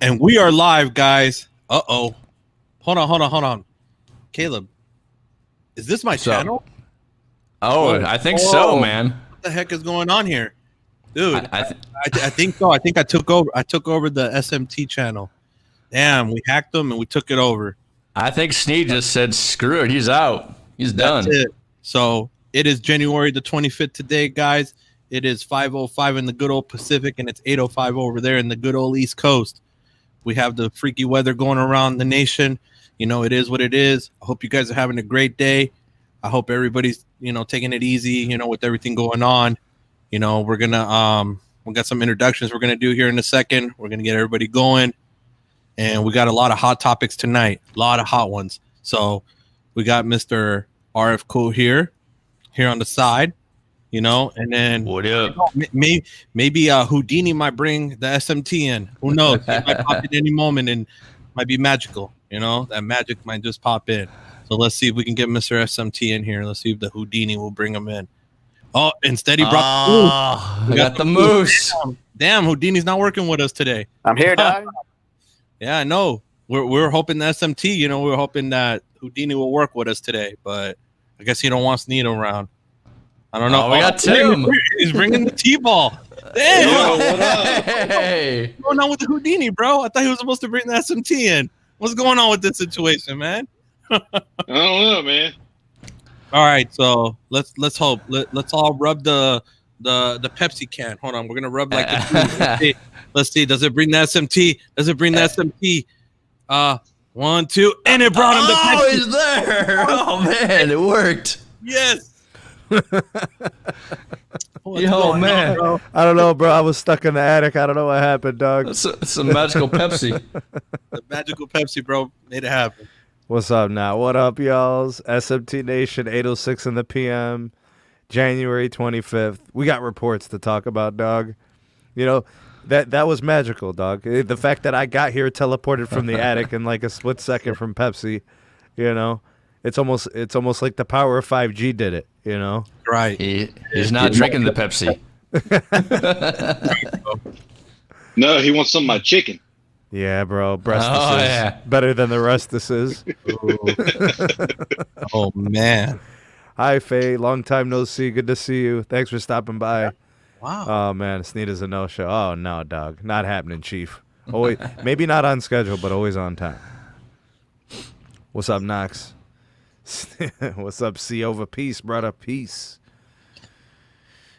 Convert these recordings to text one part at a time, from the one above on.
And we are live, guys. Uh-oh. Hold on. Caleb, is this my channel? Oh, I think so, man. What the heck is going on here? Dude, I think so. I think I took over the SMT channel. Damn, we hacked them and we took it over. I think Sneed just said, screw it, he's out. He's done. That's it. So it is January the 25th today, guys. It is 5:05 in the good old Pacific, and it's 8:05 over there in the good old East Coast. We have the freaky weather going around the nation. You know, it is what it is. I hope you guys are having a great day. I hope everybody's, taking it easy, with everything going on. We're going to, we got some introductions we're going to do here in a second. We're going to get everybody going. And we got a lot of hot topics tonight, a lot of hot ones. So we got Mr. RF Cool here on the side, and then what up? Maybe Houdini might bring the SMT in. Who knows? It might pop in any moment and might be magical. That magic might just pop in. So let's see if we can get Mr. SMT in here. Let's see if the Houdini will bring him in. Oh, instead he brought the moose. We got the moose. Damn, Houdini's not working with us today. I'm here, dog. Yeah, I know. We're hoping the SMT, we're hoping that Houdini will work with us today, but I guess he don't want Sneed around. I don't know. Oh, we got Tim. He's bringing the T-ball. Damn. Yo, what up? Hey. What's going on with the Houdini, bro? I thought he was supposed to bring the SMT in. What's going on with this situation, man? I don't know, man. All right, so let's hope. Let's all rub the Pepsi can. Hold on, we're gonna rub like the let's see. Does it bring the SMT? Does it bring the SMT? 1, 2, and it brought him the Pepsi. Oh, he's there. Oh man, it worked. Yes. Yo, man. On, I don't know, bro. I was stuck in the attic. I don't know what happened, dog. It's a magical Pepsi. The magical Pepsi, bro, made it happen. What's up now? What up, y'alls? SMT Nation, 8:06 in the PM, January 25th. We got reports to talk about, dog. That was magical, dog. The fact that I got here teleported from the attic in like a split second from Pepsi, it's almost like the power of 5G did it, Right. He's not drinking the Pepsi. No, he wants some of my chicken. Yeah, bro. Breastises. Better than the restises. Oh, man. Hi, Feye. Long time no see. Good to see you. Thanks for stopping by. Wow. Oh, man. Sneed is a no-show. Oh, no, dog. Not happening, Chief. Always, maybe not on schedule, but always on time. What's up, Knox? What's up, C over peace, brother? Peace.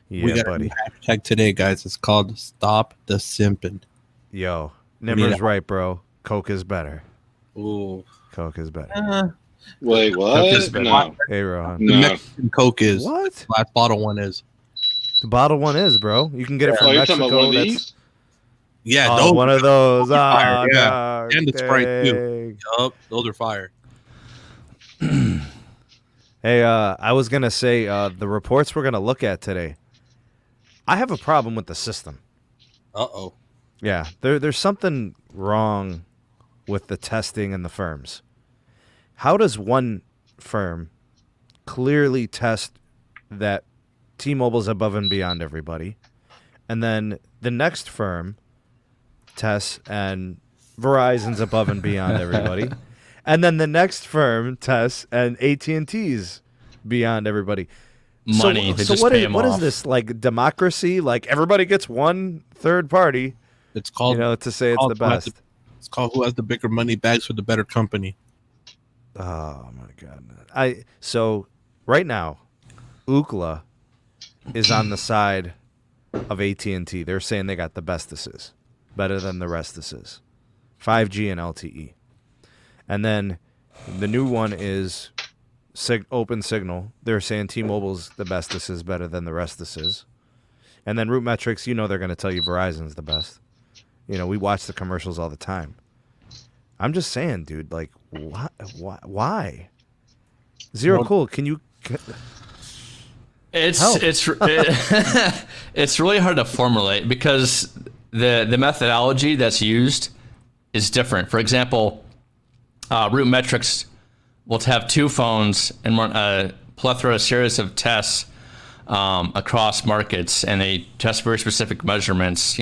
Yeah, we got buddy. a hashtag today, guys. It's called Stop the Simping. Yo, Nimmer's right, bro. Coke is better. Ooh. Coke is better. Wait, what? No. Hey, Rohan. The No. Mexican Coke is. What? The last bottle one is. The bottle one is, bro. You can get it from Oh, you're Mexico. talking about one of That's these? Yeah, oh, those one of those. fire, yeah. Dog, And the Sprite, too. dang. Yup, those are fire. Hey, I was going to say the reports we're going to look at today. I have a problem with the system. Uh-oh. Yeah, there's something wrong with the testing and the firms. How does one firm clearly test that T-Mobile's above and beyond everybody, and then the next firm tests and Verizon's above and beyond everybody, and then the next firm tests and AT&T's beyond everybody? Money. They So just what pay is him what is off. this, like democracy? Like everybody gets one third party, It's called, to say it's the best. It's called who has the bigger money bags for the better company. Oh my god! So right now, Ookla is on the side of AT&T. They're saying they got the bestesses, better than the restesses, 5G and LTE, and then the new one is OpenSignal. They're saying T-Mobile's the bestesses, better than the restesses, and then Root Metrics. They're going to tell you Verizon's the best. We watch the commercials all the time. I'm just saying, dude, like, why? Zero Cool, can you... It's Help. it's really hard to formulate because the methodology that's used is different. For example, Root Metrics will have two phones and run a plethora, series of tests across markets, and they test very specific measurements.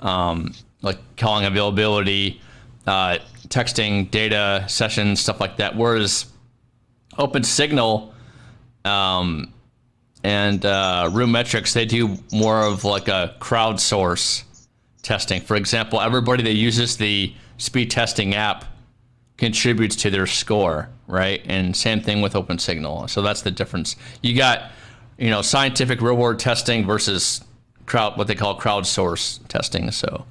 like calling availability, texting, data, sessions, stuff like that. Whereas OpenSignal and Room Metrics, they do more of like a crowdsource testing. For example, everybody that uses the speed testing app contributes to their score, right? And same thing with OpenSignal. So that's the difference. You got, scientific real world testing versus what they call crowdsource testing. So,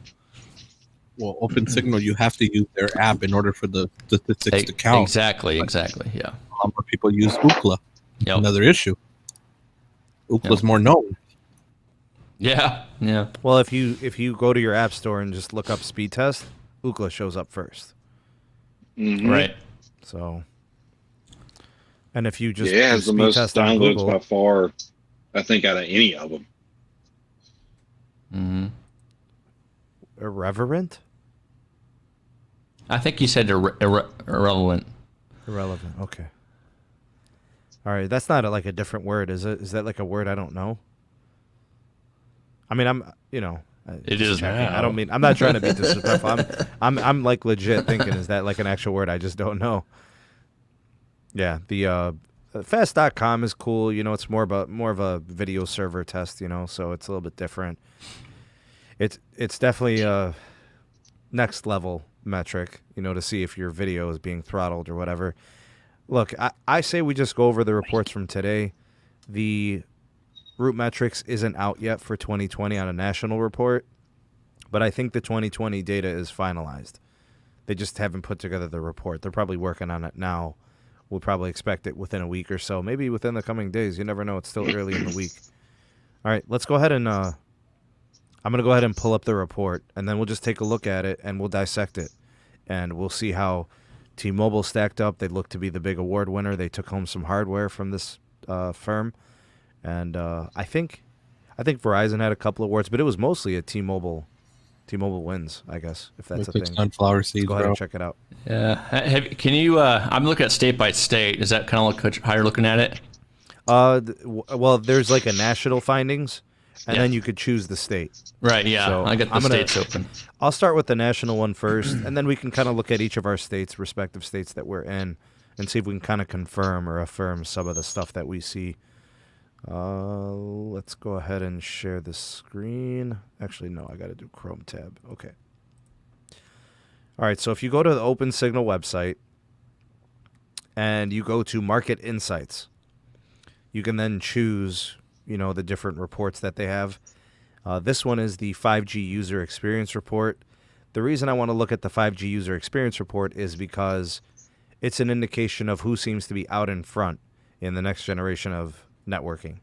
well, OpenSignal, you have to use their app in order for the statistics to count. Exactly. Yeah. A lot more people use Ookla. Yep. Another issue. Ookla's more known. Yeah. Well, if you go to your app store and just look up speed test, Ookla shows up first. Mm-hmm. Right. So, and if you just it has the speed most test on downloads Google, by far, I think, out of any of them. Mm-hmm. irreverent. I think you said irrelevant. Irrelevant. Okay. All right, that's not like a different word, is it? Is that like a word I don't know? I mean, It is now. I don't mean. I'm not trying to be disrespectful. I'm like legit thinking, is that like an actual word? I just don't know. Yeah, the fast.com is cool. It's more of a video server test. So it's a little bit different. It's definitely a next level metric. To see if your video is being throttled or whatever. Look, I say we just go over the reports from today. The Root Metrics isn't out yet for 2020 on a national report, but I think the 2020 data is finalized. They just haven't put together the report. They're probably working on it now. We'll probably expect it within a week or so, maybe within the coming days. You never know. It's still early in the week. All right, let's go ahead and I'm going to go ahead and pull up the report, and then we'll just take a look at it, and we'll dissect it, and we'll see how T-Mobile stacked up. They look to be the big award winner. They took home some hardware from this firm. And I think Verizon had a couple awards, but it was mostly a T-Mobile wins, I guess, if that's a thing. Sunflower seeds, Go ahead and check it out. Yeah. Can you? I'm looking at state by state. Is that kind of how you're looking at it? Well, there's like a national findings, and then you could choose the state. Right. Yeah. So I got the states open. I'll start with the national one first, and then we can kind of look at each of our states, respective states that we're in, and see if we can kind of confirm or affirm some of the stuff that we see. Let's go ahead and share the screen. Actually, no, I got to do Chrome tab. Okay. All right, so if you go to the OpenSignal website and you go to Market Insights, you can then choose, the different reports that they have. This one is the 5G User Experience Report. The reason I want to look at the 5G User Experience Report is because it's an indication of who seems to be out in front in the next generation of networking.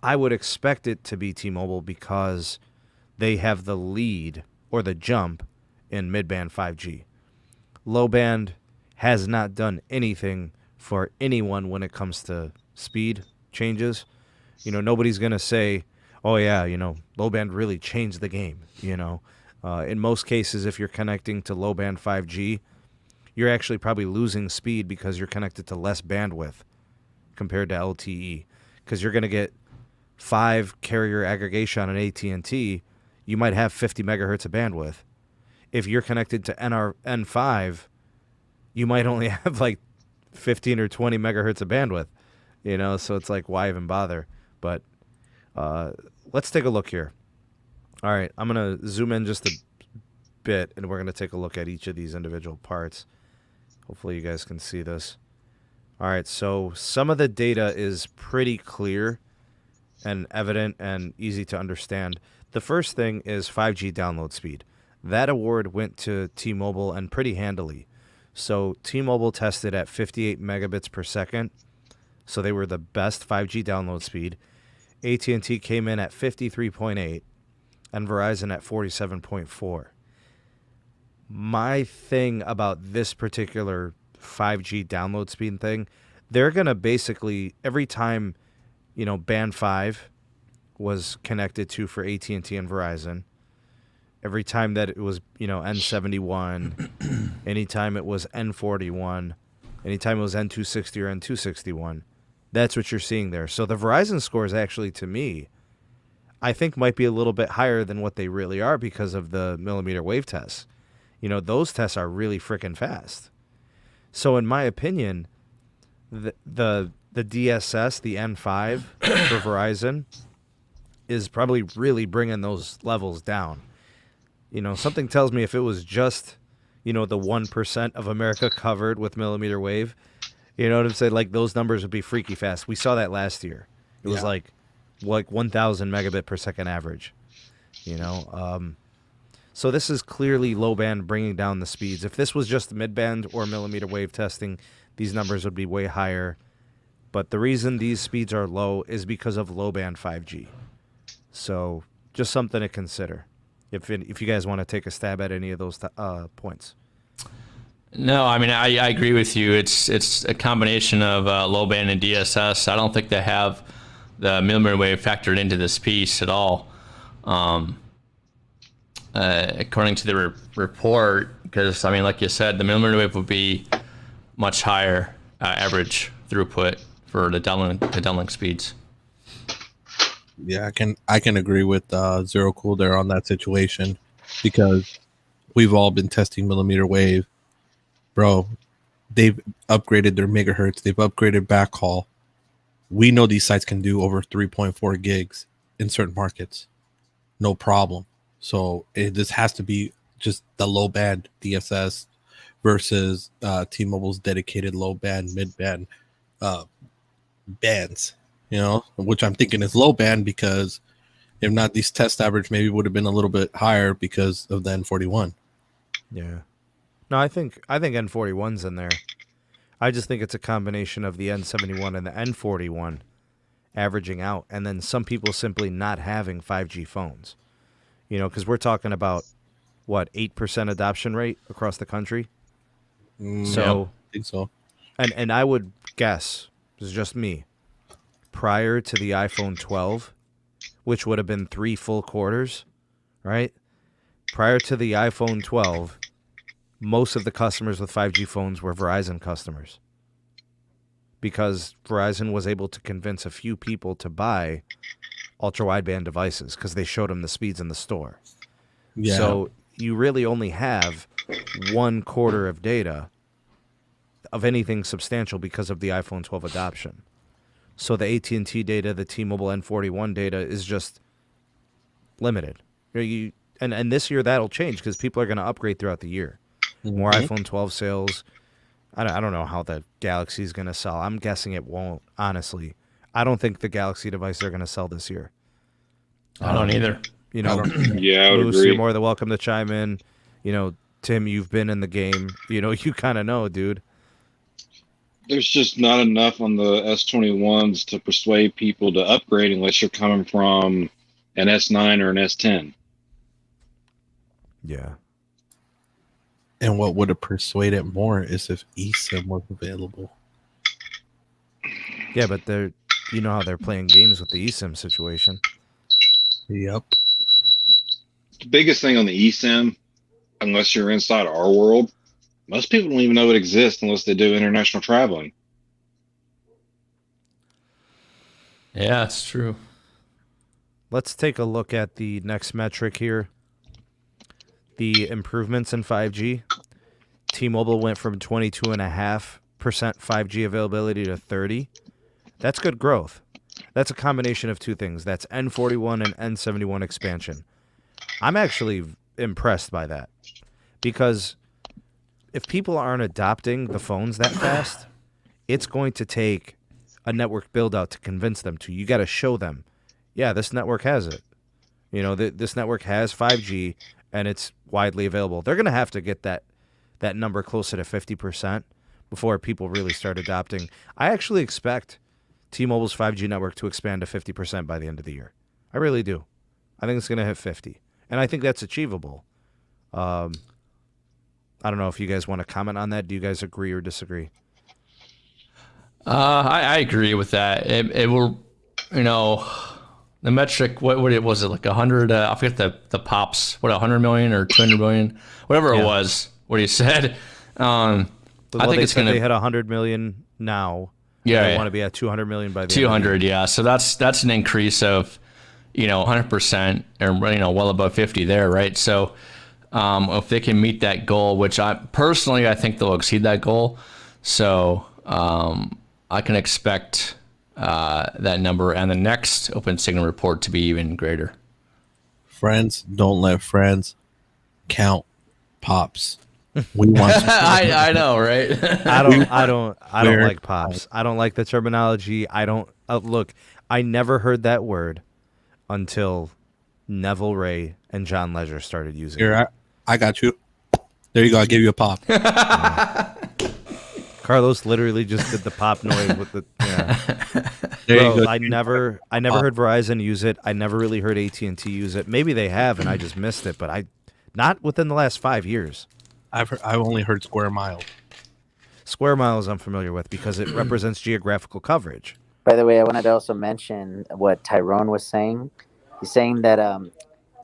I would expect it to be T-Mobile because they have the lead or the jump in mid-band 5G. Low band has not done anything for anyone when it comes to speed changes. Nobody's going to say, oh yeah, low band really changed the game. In most cases, if you're connecting to low band 5G, you're actually probably losing speed because you're connected to less bandwidth compared to LTE. Because you're going to get 5 carrier aggregation on an AT&T, you might have 50 megahertz of bandwidth. If you're connected to N5, you might only have like 15 or 20 megahertz of bandwidth. So it's like, why even bother? But let's take a look here. All right, I'm going to zoom in just a bit, and we're going to take a look at each of these individual parts. Hopefully you guys can see this. All right, so some of the data is pretty clear and evident and easy to understand. The first thing is 5G download speed. That award went to T-Mobile and pretty handily. So T-Mobile tested at 58 megabits per second, so they were the best 5G download speed. AT&T came in at 53.8 and Verizon at 47.4. My thing about this particular 5G download speed thing, they're going to basically, every time, band 5 was connected to for AT&T and Verizon, every time that it was, N71, anytime it was N41, anytime it was N260 or N261, that's what you're seeing there. So the Verizon scores actually, to me, I think might be a little bit higher than what they really are because of the millimeter wave tests. Those tests are really freaking fast. So in my opinion, the DSS, the N5 for Verizon, is probably really bringing those levels down. Something tells me if it was just, the 1% of America covered with millimeter wave, you know what I'm saying? Like, those numbers would be freaky fast. We saw that last year. It was like 1,000 megabit per second average, So this is clearly low band bringing down the speeds. If this was just mid band or millimeter wave testing, these numbers would be way higher. But the reason these speeds are low is because of low band 5G. So just something to consider if you guys want to take a stab at any of those points. No, I mean, I agree with you. It's a combination of low band and DSS. I don't think they have the millimeter wave factored into this piece at all. According to the report, because, I mean, like you said, the millimeter wave would be much higher average throughput for the downlink speeds. Yeah, I can agree with Zero Cool there on that situation, because we've all been testing millimeter wave. Bro, they've upgraded their megahertz. They've upgraded backhaul. We know these sites can do over 3.4 gigs in certain markets. No problem. So this has to be just the low band DSS versus T-Mobile's dedicated low band, mid band bands, which I'm thinking is low band, because if not, these test average maybe would have been a little bit higher because of the N41. Yeah. No, I think N41's in there. I just think it's a combination of the N71 and the N41 averaging out, and then some people simply not having 5G phones. Because we're talking about, 8% adoption rate across the country? So, I think so. And I would guess, this is just me, prior to the iPhone 12, which would have been 3 full quarters, right? Prior to the iPhone 12, most of the customers with 5G phones were Verizon customers, because Verizon was able to convince a few people to buy ultra-wideband devices because they showed them the speeds in the store. Yeah. So you really only have 1 quarter of data of anything substantial because of the iPhone 12 adoption. So the AT&T data, the T-Mobile N41 data is just limited. And this year that'll change because people are going to upgrade throughout the year. More iPhone 12 sales. I don't know how the Galaxy is going to sell. I'm guessing it won't, honestly. I don't think the Galaxy devices are going to sell this year. I don't either. Yeah, I would Moose, agree. you're more than welcome to chime in. Tim, you've been in the game. You kind of know, dude. There's just not enough on the S21s to persuade people to upgrade unless you're coming from an S9 or an S10. Yeah. And what would have persuaded more is if eSIM was available. Yeah, but how they're playing games with the eSIM situation. Yep. The biggest thing on the eSIM, unless you're inside our world, most people don't even know it exists unless they do international traveling. Yeah, it's true. Let's take a look at the next metric here. The improvements in 5G. T-Mobile went from 22.5% 5G availability to 30%. That's good growth. That's a combination of two things. That's N41 and N71 expansion. I'm actually impressed by that, because if people aren't adopting the phones that fast, it's going to take a network build out to convince them to. You got to show them, yeah, this network has it. This network has 5G and it's widely available. They're going to have to get that number closer to 50% before people really start adopting. I actually expect T-Mobile's 5G network to expand to 50% by the end of the year. I really do. I think it's going to hit 50. And I think that's achievable. I don't know if you guys want to comment on that. Do you guys agree or disagree? I agree with that. It will, the metric, what was it, like 100, I forget the pops, 100 million or 200 million, whatever it was, what he said. I think it's going to they hit 100 million now. Yeah. They want to be at 200 million by the 200, end of the year. yeah. So that's an increase of, 100% or well above 50 there, right? So if they can meet that goal, which I think they'll exceed that goal. So I can expect that number and the next OpenSignal report to be even greater. Friends, don't let friends count pops. We want I know, right? I don't like pops. I don't like the terminology. I don't look. I never heard that word until Neville Ray and John Legere started using it. Here, I got you. There you go. I'll give you a pop. Carlos literally just did the pop noise with the. Yeah. There Bro, you go. I never heard Verizon use it. I never really heard AT&T use it. Maybe they have, and I just missed it. But not within the last 5 years. I've only heard square mile. Square miles I'm familiar with because it represents geographical coverage. By the way, I wanted to also mention what Tyrone was saying. He's saying that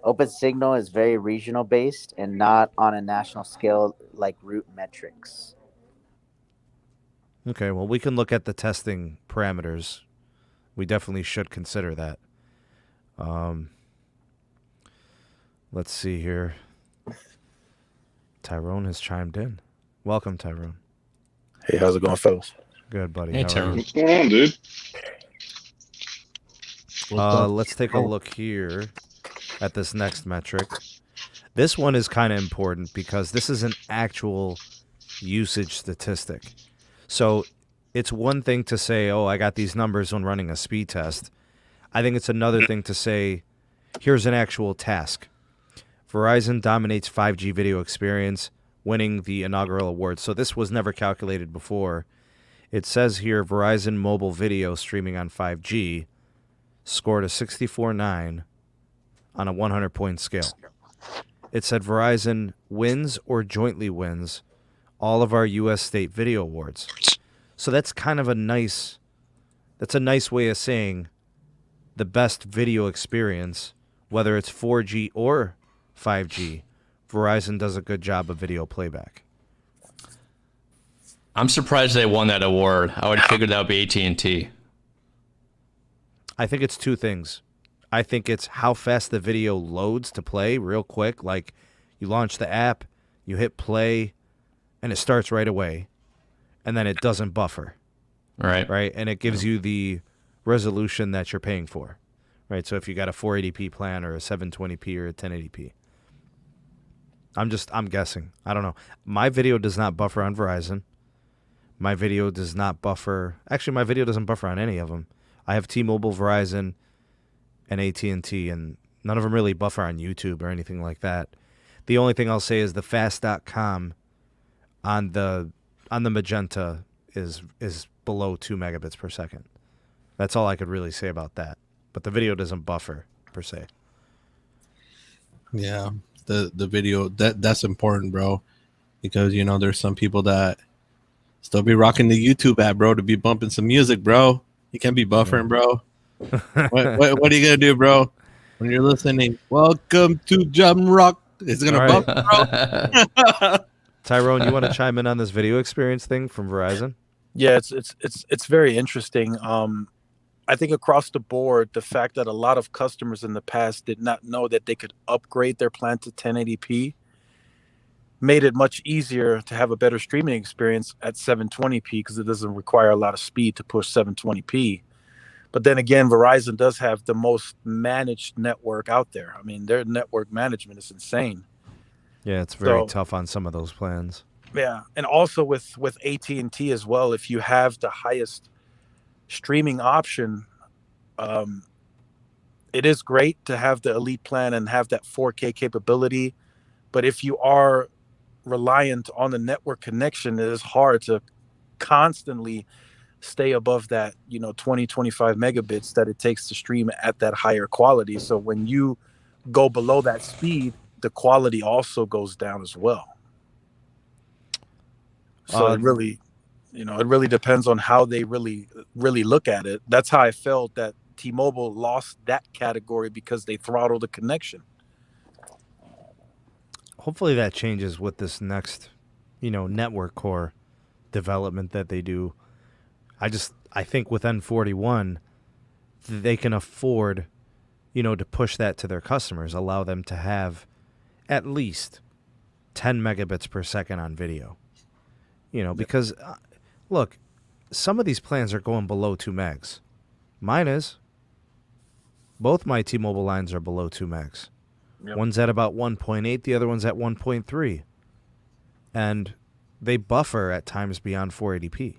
OpenSignal is very regional based and not on a national scale like route metrics. Okay, well, we can look at the testing parameters. We definitely should consider that. Let's see here. Tyrone has chimed in. Welcome, Tyrone. Hey, how's it going, fellas? Good, buddy. Hey, How are Tyrone. you? What's going on, dude? Let's take a look here at this next metric. This one is kind of important because this is an actual usage statistic. So it's one thing to say, oh, I got these numbers when running a speed test. I think it's another thing to say, here's an actual task. Verizon dominates 5G video experience, winning the inaugural award. So this was never calculated before. It says here Verizon mobile video streaming on 5G scored a 64.9 on a 100-point scale. It said Verizon wins or jointly wins all of our U.S. state video awards. So that's kind of a nice way of saying the best video experience, whether it's 4G or 5G, Verizon does a good job of video playback. I'm surprised they won that award. I would figure that would be AT&T. I think it's two things. I think it's how fast the video loads to play real quick. Like you launch the app, you hit play, and it starts right away. And then it doesn't buffer. Right. Right. And it gives you the resolution that you're paying for. Right. So if you got a 480p plan or a 720p or a 1080p. I'm guessing. I don't know. My video does not buffer on Verizon. My video does not buffer. Actually, my video doesn't buffer on any of them. I have T-Mobile, Verizon, and AT&T, and none of them really buffer on YouTube or anything like that. The only thing I'll say is the fast.com on the Magenta is below 2 megabits per second. That's all I could really say about that. But the video doesn't buffer per se. Yeah, the video that's important, bro, because there's some people that still be rocking the YouTube app, bro, to be bumping some music, bro. You can't be buffering, bro. What are you gonna do, bro? When you're listening, welcome to Jam Rock. It's gonna All bump, bro. Tyrone, you want to chime in on this video experience thing from Verizon? Yeah, it's very interesting. I think across the board, the fact that a lot of customers in the past did not know that they could upgrade their plan to 1080p made it much easier to have a better streaming experience at 720p because it doesn't require a lot of speed to push 720p. But then again, Verizon does have the most managed network out there. I mean, their network management is insane. Yeah, it's very tough on some of those plans. Yeah, and also with AT&T as well, if you have the highest streaming option, it is great to have the elite plan and have that 4K capability. But if you are reliant on the network connection, it is hard to constantly stay above that 20-25 megabits that it takes to stream at that higher quality. So when you go below that speed, the quality also goes down as well. So it really depends on how they really look at it. That's how I felt that T-Mobile lost that category because they throttled the connection. Hopefully that changes with this next, network core development that they do. I think with N41, they can afford to push that to their customers, allow them to have at least 10 megabits per second on video. Because, look, some of these plans are going below 2 megs. Mine is. Both my T-Mobile lines are below 2 megs. Yep. One's at about 1.8, the other one's at 1.3. And they buffer at times beyond 480p.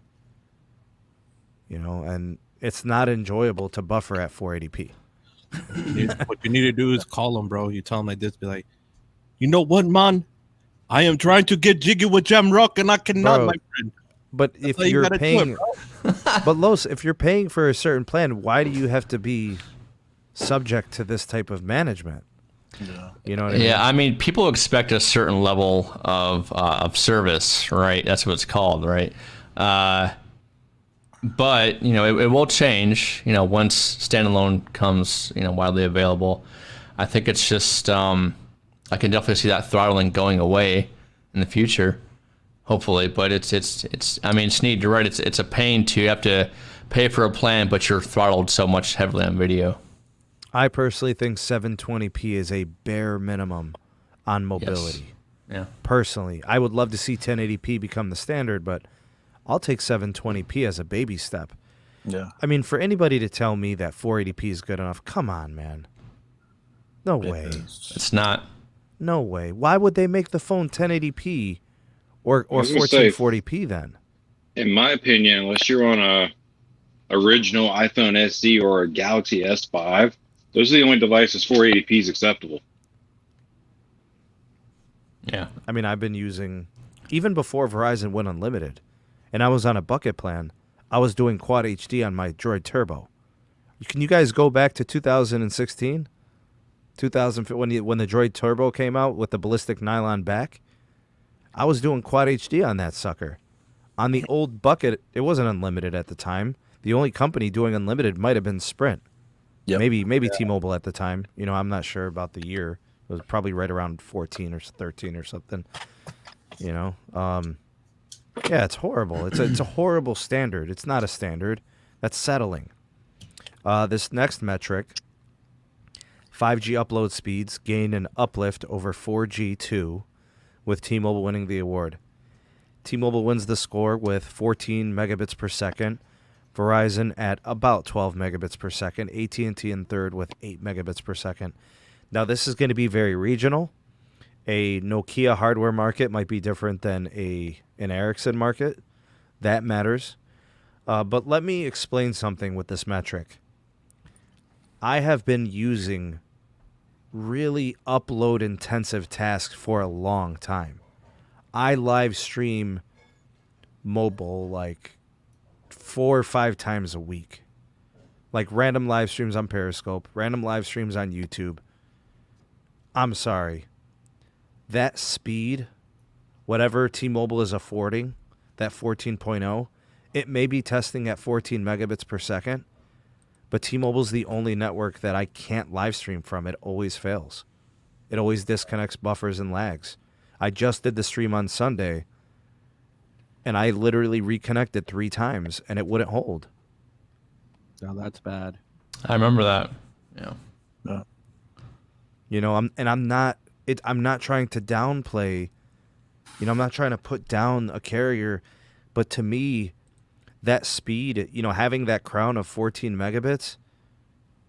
And it's not enjoyable to buffer at 480p. What you need to do is call them, bro. You tell them like this, be like, you know what, man? I am trying to get jiggy with Jamrock, and I cannot, Bro, my friend. But That's if how you you're gotta do paying, it, but Los, if you're paying for a certain plan, why do you have to be subject to this type of management? Yeah. You know what I mean? Yeah, I mean, people expect a certain level of service, right? That's what it's called, right? But it will change. Once standalone comes, widely available. I think it's just I can definitely see that throttling going away in the future, hopefully. But it's. I mean, Sneed, you're right. It's a pain to have to pay for a plan, but you're throttled so much heavily on video. I personally think 720p is a bare minimum on mobility. Yes. Yeah. Personally, I would love to see 1080p become the standard, but I'll take 720p as a baby step. Yeah. I mean, for anybody to tell me that 480p is good enough, come on, man. No way. It's not. No way. Why would they make the phone 1080p or I was gonna say, 1440p then? in my opinion, unless you're on a original iPhone SE or a Galaxy S5, those are the only devices 480p is acceptable. Yeah. I mean, I've been using, even before Verizon went unlimited, and I was on a bucket plan, I was doing Quad HD on my Droid Turbo. Can you guys go back to 2016? 2000, when the Droid Turbo came out with the ballistic nylon back? I was doing Quad HD on that sucker. On the old bucket, it wasn't unlimited at the time. The only company doing unlimited might have been Sprint. Yep. Maybe T-Mobile at the time. I'm not sure about the year. It was probably right around 14 or 13 or something. Yeah, it's horrible. It's a horrible standard. It's not a standard. That's settling. This next metric, 5G upload speeds gained an uplift over 4G 2, with T-Mobile winning the award. T-Mobile wins the score with 14 megabits per second. Verizon at about 12 megabits per second. AT&T in third with 8 megabits per second. Now, this is going to be very regional. A Nokia hardware market might be different than an Ericsson market. That matters. But let me explain something with this metric. I have been using really upload-intensive tasks for a long time. I live stream mobile like 4 or 5 times a week. Like random live streams on Periscope, random live streams on YouTube. I'm sorry. That speed, whatever T-Mobile is affording, that 14.0, it may be testing at 14 megabits per second, but T-Mobile's the only network that I can't live stream from. It always fails. It always disconnects, buffers, and lags. I just did the stream on Sunday, and I literally reconnected 3 times, and it wouldn't hold. No, that's bad. I remember that. Yeah. I'm not trying to downplay. I'm not trying to put down a carrier, but to me, that speed, having that crown of 14 megabits,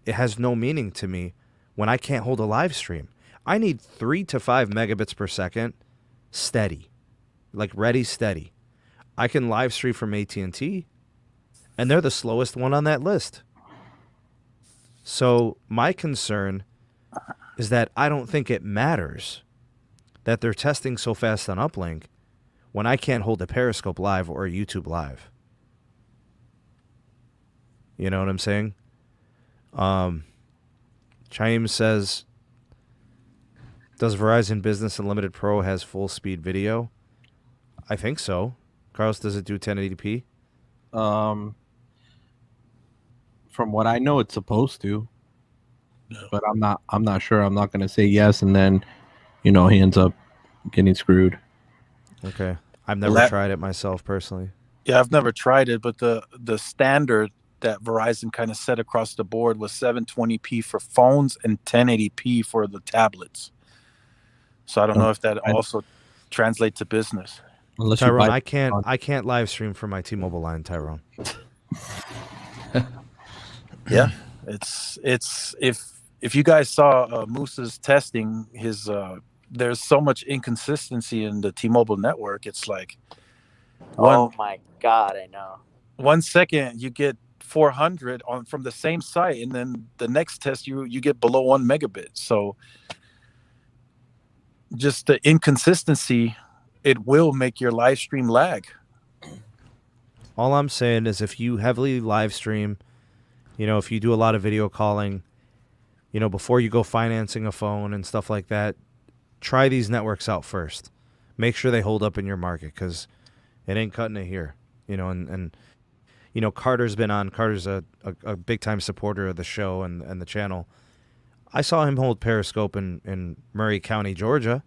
it has no meaning to me when I can't hold a live stream. I need 3 to 5 megabits per second, steady, like ready, steady. I can live stream from AT&T, and they're the slowest one on that list. So my concern is that I don't think it matters that they're testing so fast on Uplink when I can't hold a Periscope Live or a YouTube Live. You know what I'm saying? Chaim says, does Verizon Business Unlimited Pro has full speed video? I think so. Carlos, does it do 1080p? From what I know, it's supposed to. No. But I'm not sure. I'm not going to say yes, and then, he ends up getting screwed. Okay. I've never tried it myself personally. Yeah, I've never tried it, but the standard that Verizon kind of set across the board was 720p for phones and 1080p for the tablets. So I don't know if that also translates to business. Unless Tyrone, I can't live stream from my T-Mobile line, Tyrone. Yeah, it's if you guys saw Moose's testing, his there's so much inconsistency in the T-Mobile network. It's like, Oh my God, I know. 1 second you get 400 on from the same site, and then the next test you get below 1 megabit. So just the inconsistency, it will make your live stream lag. All I'm saying is if you heavily live stream, you know, if you do a lot of video calling, you know, before you go financing a phone and stuff like that, try these networks out first. Make sure they hold up in your market, because it ain't cutting it here. You know, and you know, Carter's been on. Carter's a big time supporter of the show and the channel. I saw him hold Periscope in Murray County, Georgia.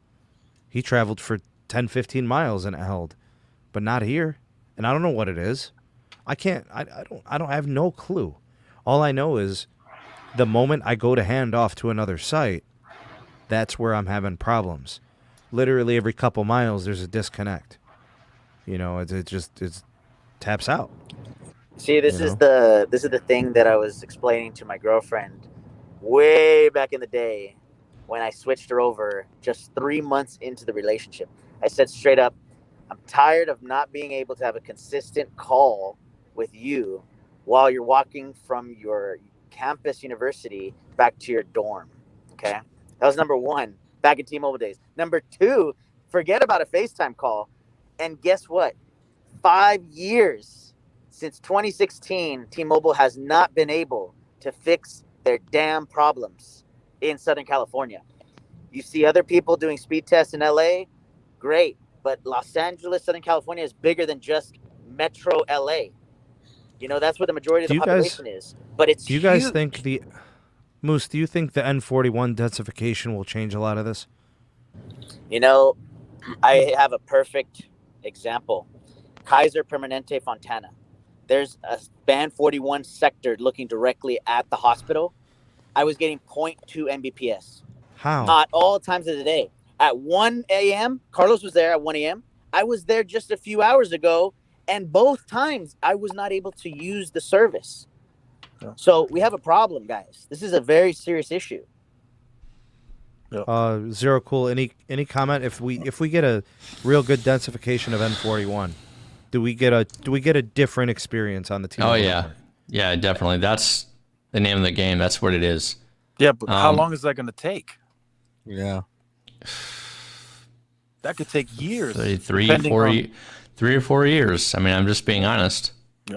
He traveled for 10, 15 miles and it held, but not here. And I don't know what it is. I have no clue. All I know is the moment I go to hand off to another site, that's where I'm having problems. Literally every couple miles, there's a disconnect. You know, it just taps out. See, this is the thing that I was explaining to my girlfriend way back in the day when I switched her over just 3 months into the relationship. I said straight up, I'm tired of not being able to have a consistent call with you while you're walking from your campus university back to your dorm. Okay? That was number one, back in T-Mobile days. Number two, forget about a FaceTime call. And guess what? 5 years since 2016, T-Mobile has not been able to fix their damn problems in Southern California. You see other people doing speed tests in LA, great. But Los Angeles, Southern California is bigger than just Metro LA. You know, that's where the majority of the population is. But it's Do you guys think do you think the N41 densification will change a lot of this? You know, I have a perfect example. Kaiser Permanente Fontana. There's a band 41 sector looking directly at the hospital. I was getting 0.2 Mbps. How? Not all times of the day. At 1 a.m., Carlos was there at 1 a.m. I was there just a few hours ago, and both times I was not able to use the service. Yeah. So we have a problem, guys. This is a very serious issue. Zero Cool. Any comment if we get a real good densification of N41? Do we get a different experience on the T-Mobile? Oh yeah, network? yeah, definitely. That's the name of the game. That's what it is. Yeah, but how long is that going to take? Yeah. That could take years. 3 or 4 years. I mean, I'm just being honest.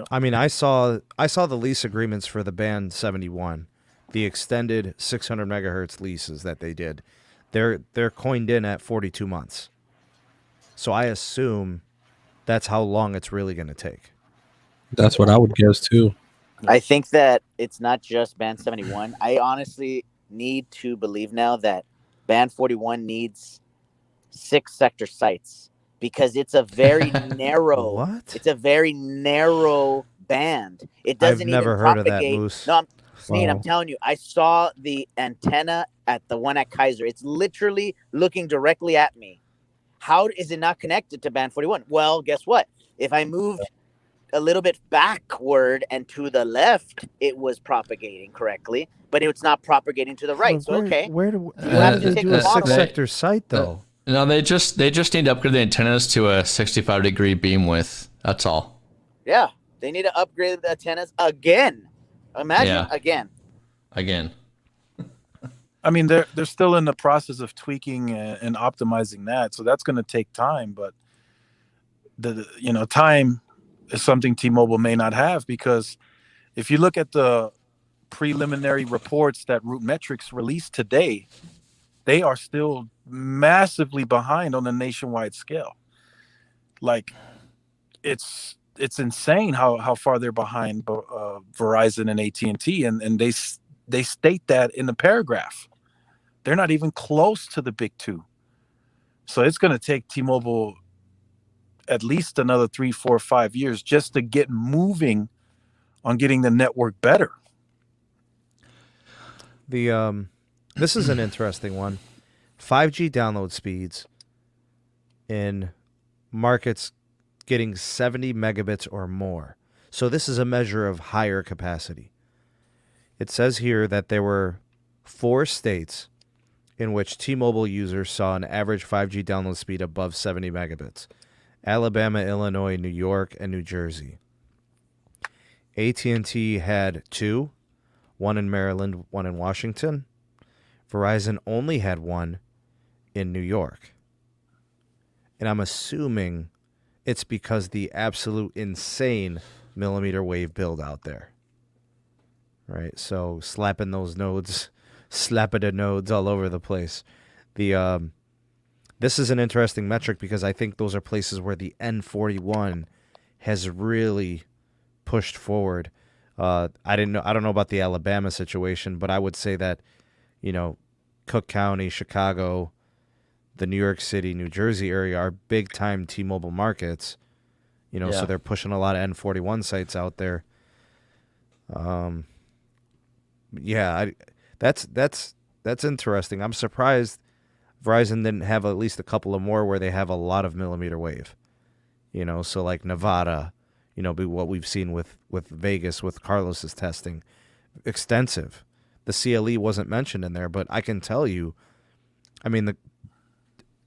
I mean, I saw the lease agreements for the Band 71, the extended 600 megahertz leases that they did. They're coined in at 42 months. So I assume that's how long it's really going to take. That's what I would guess too. I think that it's not just Band 71. I honestly need to believe now that Band 41 needs 6 sector sites because it's a very narrow. What? It's a very narrow band. It doesn't I've never even heard of that, propagate. Moose. No, Sneed, Wow. I'm telling you, I saw the antenna at the one at Kaiser. It's literally looking directly at me. How is it not connected to Band 41? Well, guess what? If I moved a little bit backward and to the left, it was propagating correctly, but it's not propagating to the right. So okay, Where do have to they take do the a model. 6 sector site though? No, they just need to upgrade the antennas to a 65-degree beam width. That's all. Yeah, they need to upgrade the antennas again. Imagine Yeah. again. I mean, they're still in the process of tweaking and optimizing that, so that's going to take time. But time is something T-Mobile may not have, because if you look at the preliminary reports that RootMetrics released today, they are still massively behind on a nationwide scale. Like, it's insane how far they're behind Verizon and AT&T, and they state that in the paragraph. They're not even close to the big two. So it's going to take T-Mobile at least another 3, 4, 5 years just to get moving on getting the network better. This is an interesting one. 5G download speeds in markets getting 70 megabits or more. So this is a measure of higher capacity. It says here that there were 4 states in which T-Mobile users saw an average 5G download speed above 70 megabits. Alabama, Illinois, New York, and New Jersey. AT&T had 2, one in Maryland, one in Washington. Verizon only had 1 in New York. And I'm assuming it's because the absolute insane millimeter wave build out there. Right? So slapping those nodes, slapping the nodes all over the place. This is an interesting metric because I think those are places where the N41 has really pushed forward. I don't know about the Alabama situation, but I would say that, Cook County, Chicago, the New York City, New Jersey area are big time T-Mobile markets. So they're pushing a lot of N41 sites out there. That's interesting. I'm surprised Verizon didn't have at least a couple of more where they have a lot of millimeter wave. So like Nevada, what we've seen with Vegas with Carlos's testing, extensive. The CLE wasn't mentioned in there, but I can tell you, I mean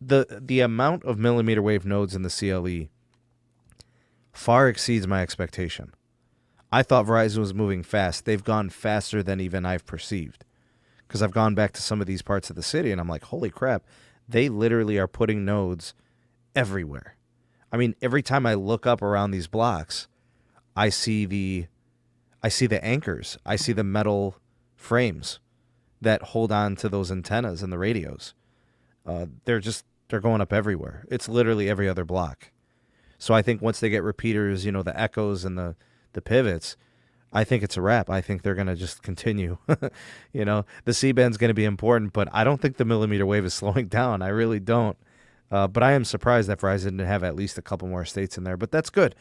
the amount of millimeter wave nodes in the CLE far exceeds my expectation. I thought Verizon was moving fast. They've gone faster than even I've perceived. Because I've gone back to some of these parts of the city and I'm like, holy crap, they literally are putting nodes everywhere. I mean, every time I look up around these blocks, I see the anchors. I see the metal frames that hold on to those antennas and the radios. They're going up everywhere. It's literally every other block. So I think once they get repeaters, the echoes and the pivots, I think it's a wrap. I think they're going to just continue. The C-band's going to be important, but I don't think the millimeter wave is slowing down. I really don't. But I am surprised that Verizon didn't have at least a couple more states in there. But that's good.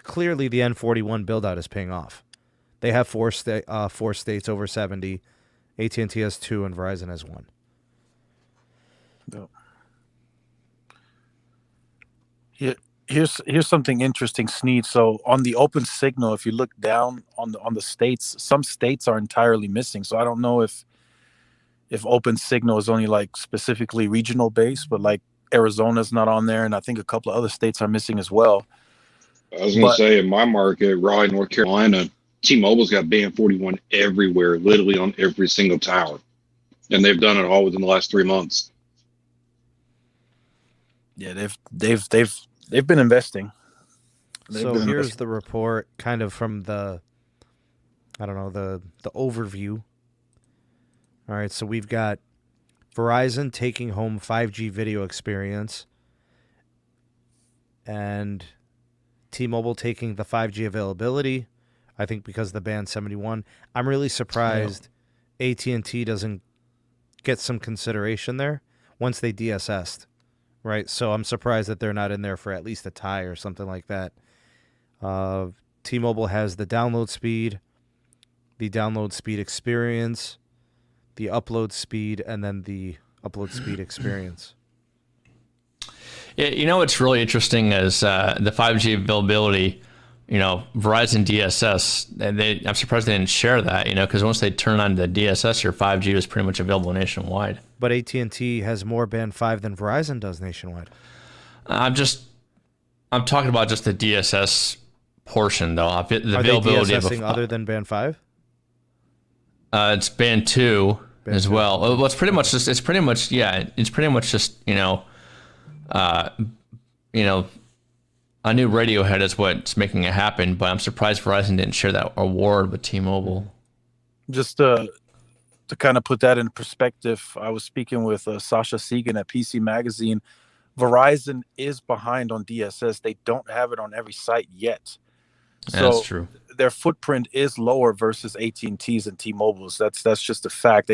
Clearly, the N41 build-out is paying off. They have 4 states over 70. AT&T has 2, and Verizon has 1. No. Here's something interesting, Sneed. So on the OpenSignal, if you look down on the states, some states are entirely missing. So I don't know if OpenSignal is only like specifically regional based, but like Arizona's not on there, and I think a couple of other states are missing as well. I was going to say, in my market, Raleigh, North Carolina, T-Mobile's got band 41 everywhere, literally on every single tower, and they've done it all within the last 3 months. Yeah, they've been investing. Here's the report, kind of from the overview. All right, so we've got Verizon taking home 5G video experience, and T-Mobile taking the 5G availability. I think because of the band 71. I'm really surprised AT&T doesn't get some consideration there once they DSS'd. Right, so I'm surprised that they're not in there for at least a tie or something like that. T-Mobile has the download speed experience, the upload speed, and then the upload speed experience. Yeah, what's really interesting is the 5G availability. Verizon DSS, I'm surprised they didn't share that. Because once they turn on the DSS, your 5G is pretty much available nationwide. But AT&T has more band 5 than Verizon does nationwide. I'm talking about just the DSS portion, though. The Are availability they DSSing other than band 5? It's band 2 as 2. Well. Well, it's pretty much just a new Radiohead is what's making it happen, but I'm surprised Verizon didn't share that award with T-Mobile. Just to kind of put that in perspective, I was speaking with Sasha Segan at PC Magazine. Verizon is behind on DSS. They don't have it on every site yet. So that's true. Their footprint is lower versus AT&T's and T-Mobile's. That's just a fact.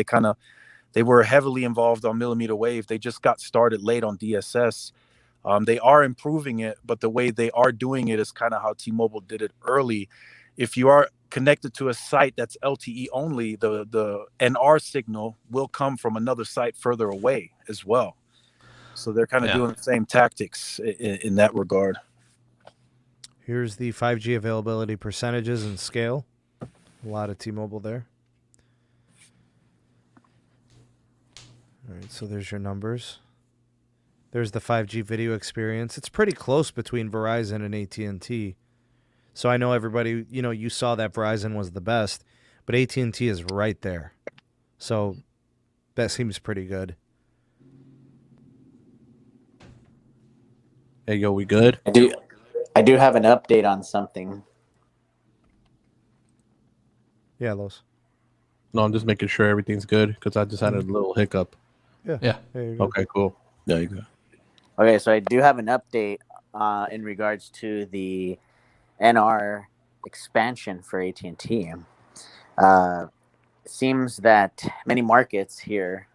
They were heavily involved on millimeter wave. They just got started late on DSS. They are improving it, but the way they are doing it is kind of how T-Mobile did it early. if you are connected to a site that's LTE only, the NR signal will come from another site further away as well. So they're kind of doing the same tactics in that regard. Here's the 5G availability percentages and scale. A lot of T-Mobile there. All right, so there's your numbers. There's the 5G video experience. It's pretty close between Verizon and AT&T. So I know everybody, you saw that Verizon was the best, but AT&T is right there. So that seems pretty good. Hey, yo, we good? I do have an update on something. Yeah, Los. No, I'm just making sure everything's good because I just had a little hiccup. Yeah. There you go. Okay, cool. There you go. Okay, so I do have an update in regards to the NR expansion for AT&T. It seems that many markets here,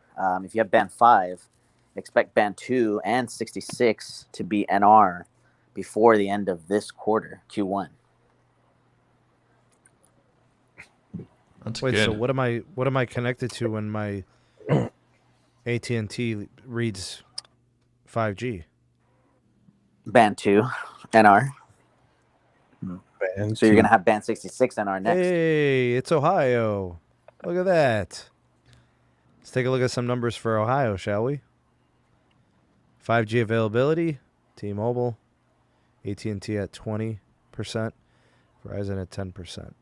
if you have band 5, expect band 2 and 66 to be NR before the end of this quarter, Q1. That's Wait, good. so what am I connected to when my AT&T reads 5G? Band 2, NR. Band So you're 2. going to have band 66 NR next. Hey, it's Ohio. Look at that. Let's take a look at some numbers for Ohio, shall we? 5G availability, T-Mobile, AT&T at 20%, Verizon at 10%.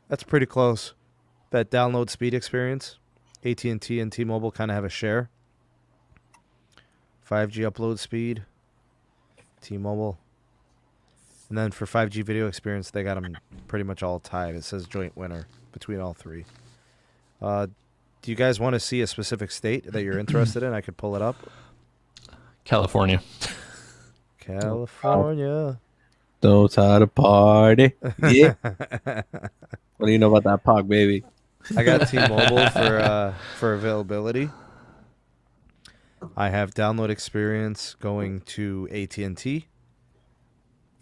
That's pretty close. That download speed experience, AT&T and T-Mobile kind of have a share. 5G upload speed, T-Mobile. And then for 5G video experience, they got them pretty much all tied. It says joint winner between all three. Do you guys want to see a specific state that you're interested in? I could pull it up. California. California. Knows how to party. Yeah. What do you know about that POG, baby? I got T-Mobile for availability. I have download experience going to AT&T,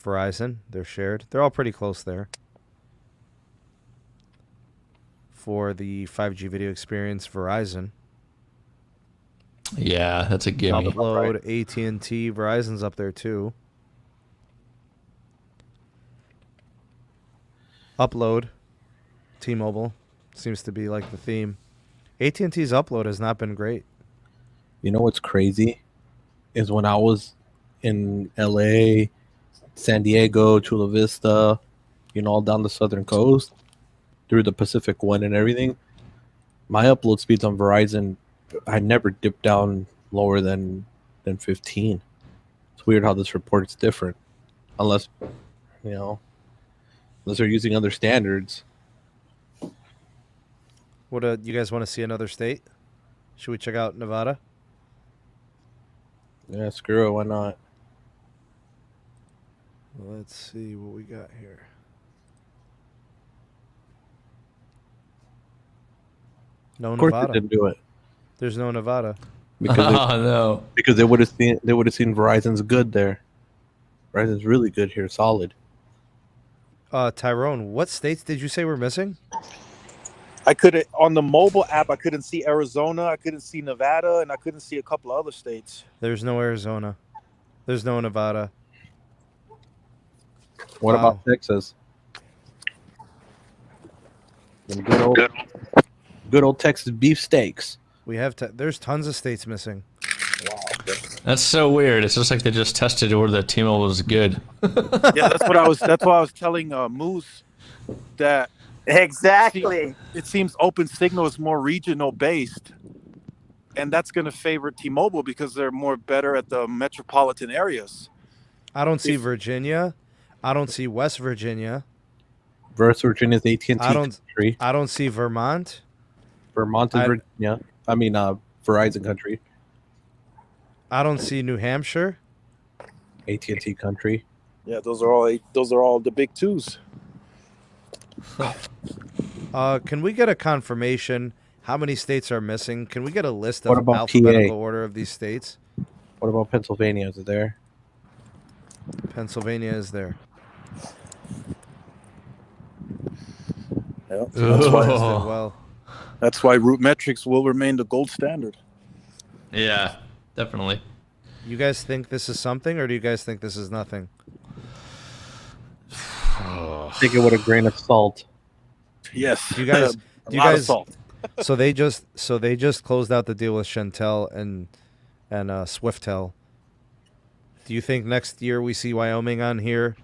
Verizon. They're shared. They're all pretty close there. For the 5G video experience, Verizon. Yeah, that's a gimme. Upload, AT&T, Verizon's up there too. Upload, T-Mobile, seems to be like the theme. AT&T's upload has not been great. You know what's crazy? Is when I was in LA, San Diego, Chula Vista, all down the southern coast, through the Pacific One and everything, my upload speeds on Verizon, I never dipped down lower than 15. It's weird how this report's different. Unless they're using other standards. What you guys want to see another state? Should we check out Nevada? Yeah, screw it, why not? Let's see what we got here. No Of course Nevada. they didn't do it. There's no Nevada. Because they would have seen Verizon's good there. Verizon's really good here, solid. Tyrone, what states did you say were missing? I couldn't on the mobile app. I couldn't see Arizona. I couldn't see Nevada, and I couldn't see a couple of other states. There's no Arizona. There's no Nevada. What about Texas? Them good old Texas beef steaks. We have there's tons of states missing. That's so weird. It's just like they just tested where the T-Mobile was good. Yeah, that's why I was telling Moose that Exactly. it seems OpenSignal is more regional based, and that's going to favor T-Mobile because they're more better at the metropolitan areas. I don't see Virginia. I don't see West Virginia. West Virginia's AT&T country. I don't see Vermont. Vermont and Virginia. I mean, Verizon country. I don't see New Hampshire. AT&T country. Yeah, those are all the big twos. Can we get a confirmation how many states are missing? Can we get a list What of about alphabetical PA? order of these states? What about Pennsylvania? Is it there? Pennsylvania is there. Yeah, Well, that's why root metrics will remain the gold standard. Yeah, definitely. you guys think this is something, or do you guys think this is nothing? Take it with a grain of salt. Yes. Do you guys? A Do you lot of guys? salt. So they just closed out the deal with Chantel and Swiftel. Do you think next year we see Wyoming on here?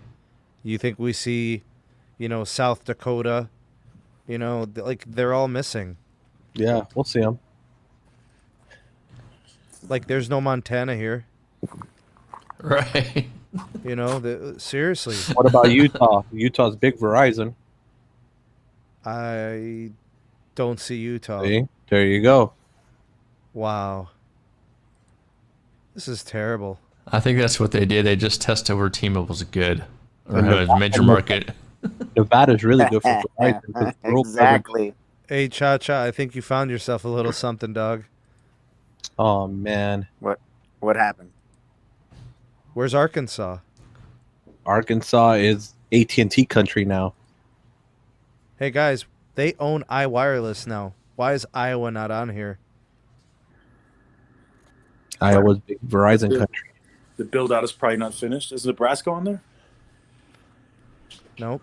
You think we see, South Dakota? Like they're all missing. Yeah, we'll see them. Like there's no Montana here. Right. Seriously. What about Utah? Utah's big Verizon. I don't see Utah. See? There you go. Wow. This is terrible. I think that's what they did. They just tested where T-Mobile's good or And had a major market. Nevada's really good for Verizon. 'cause rural Exactly. Hey, Cha-Cha, I think you found yourself a little something, dog. coverage- Oh man, What happened? Where's Arkansas? Arkansas is AT&T country now. Hey, guys, they own iWireless now. Why is Iowa not on here? Iowa's big Verizon country. The build out is probably not finished. Is Nebraska on there? Nope.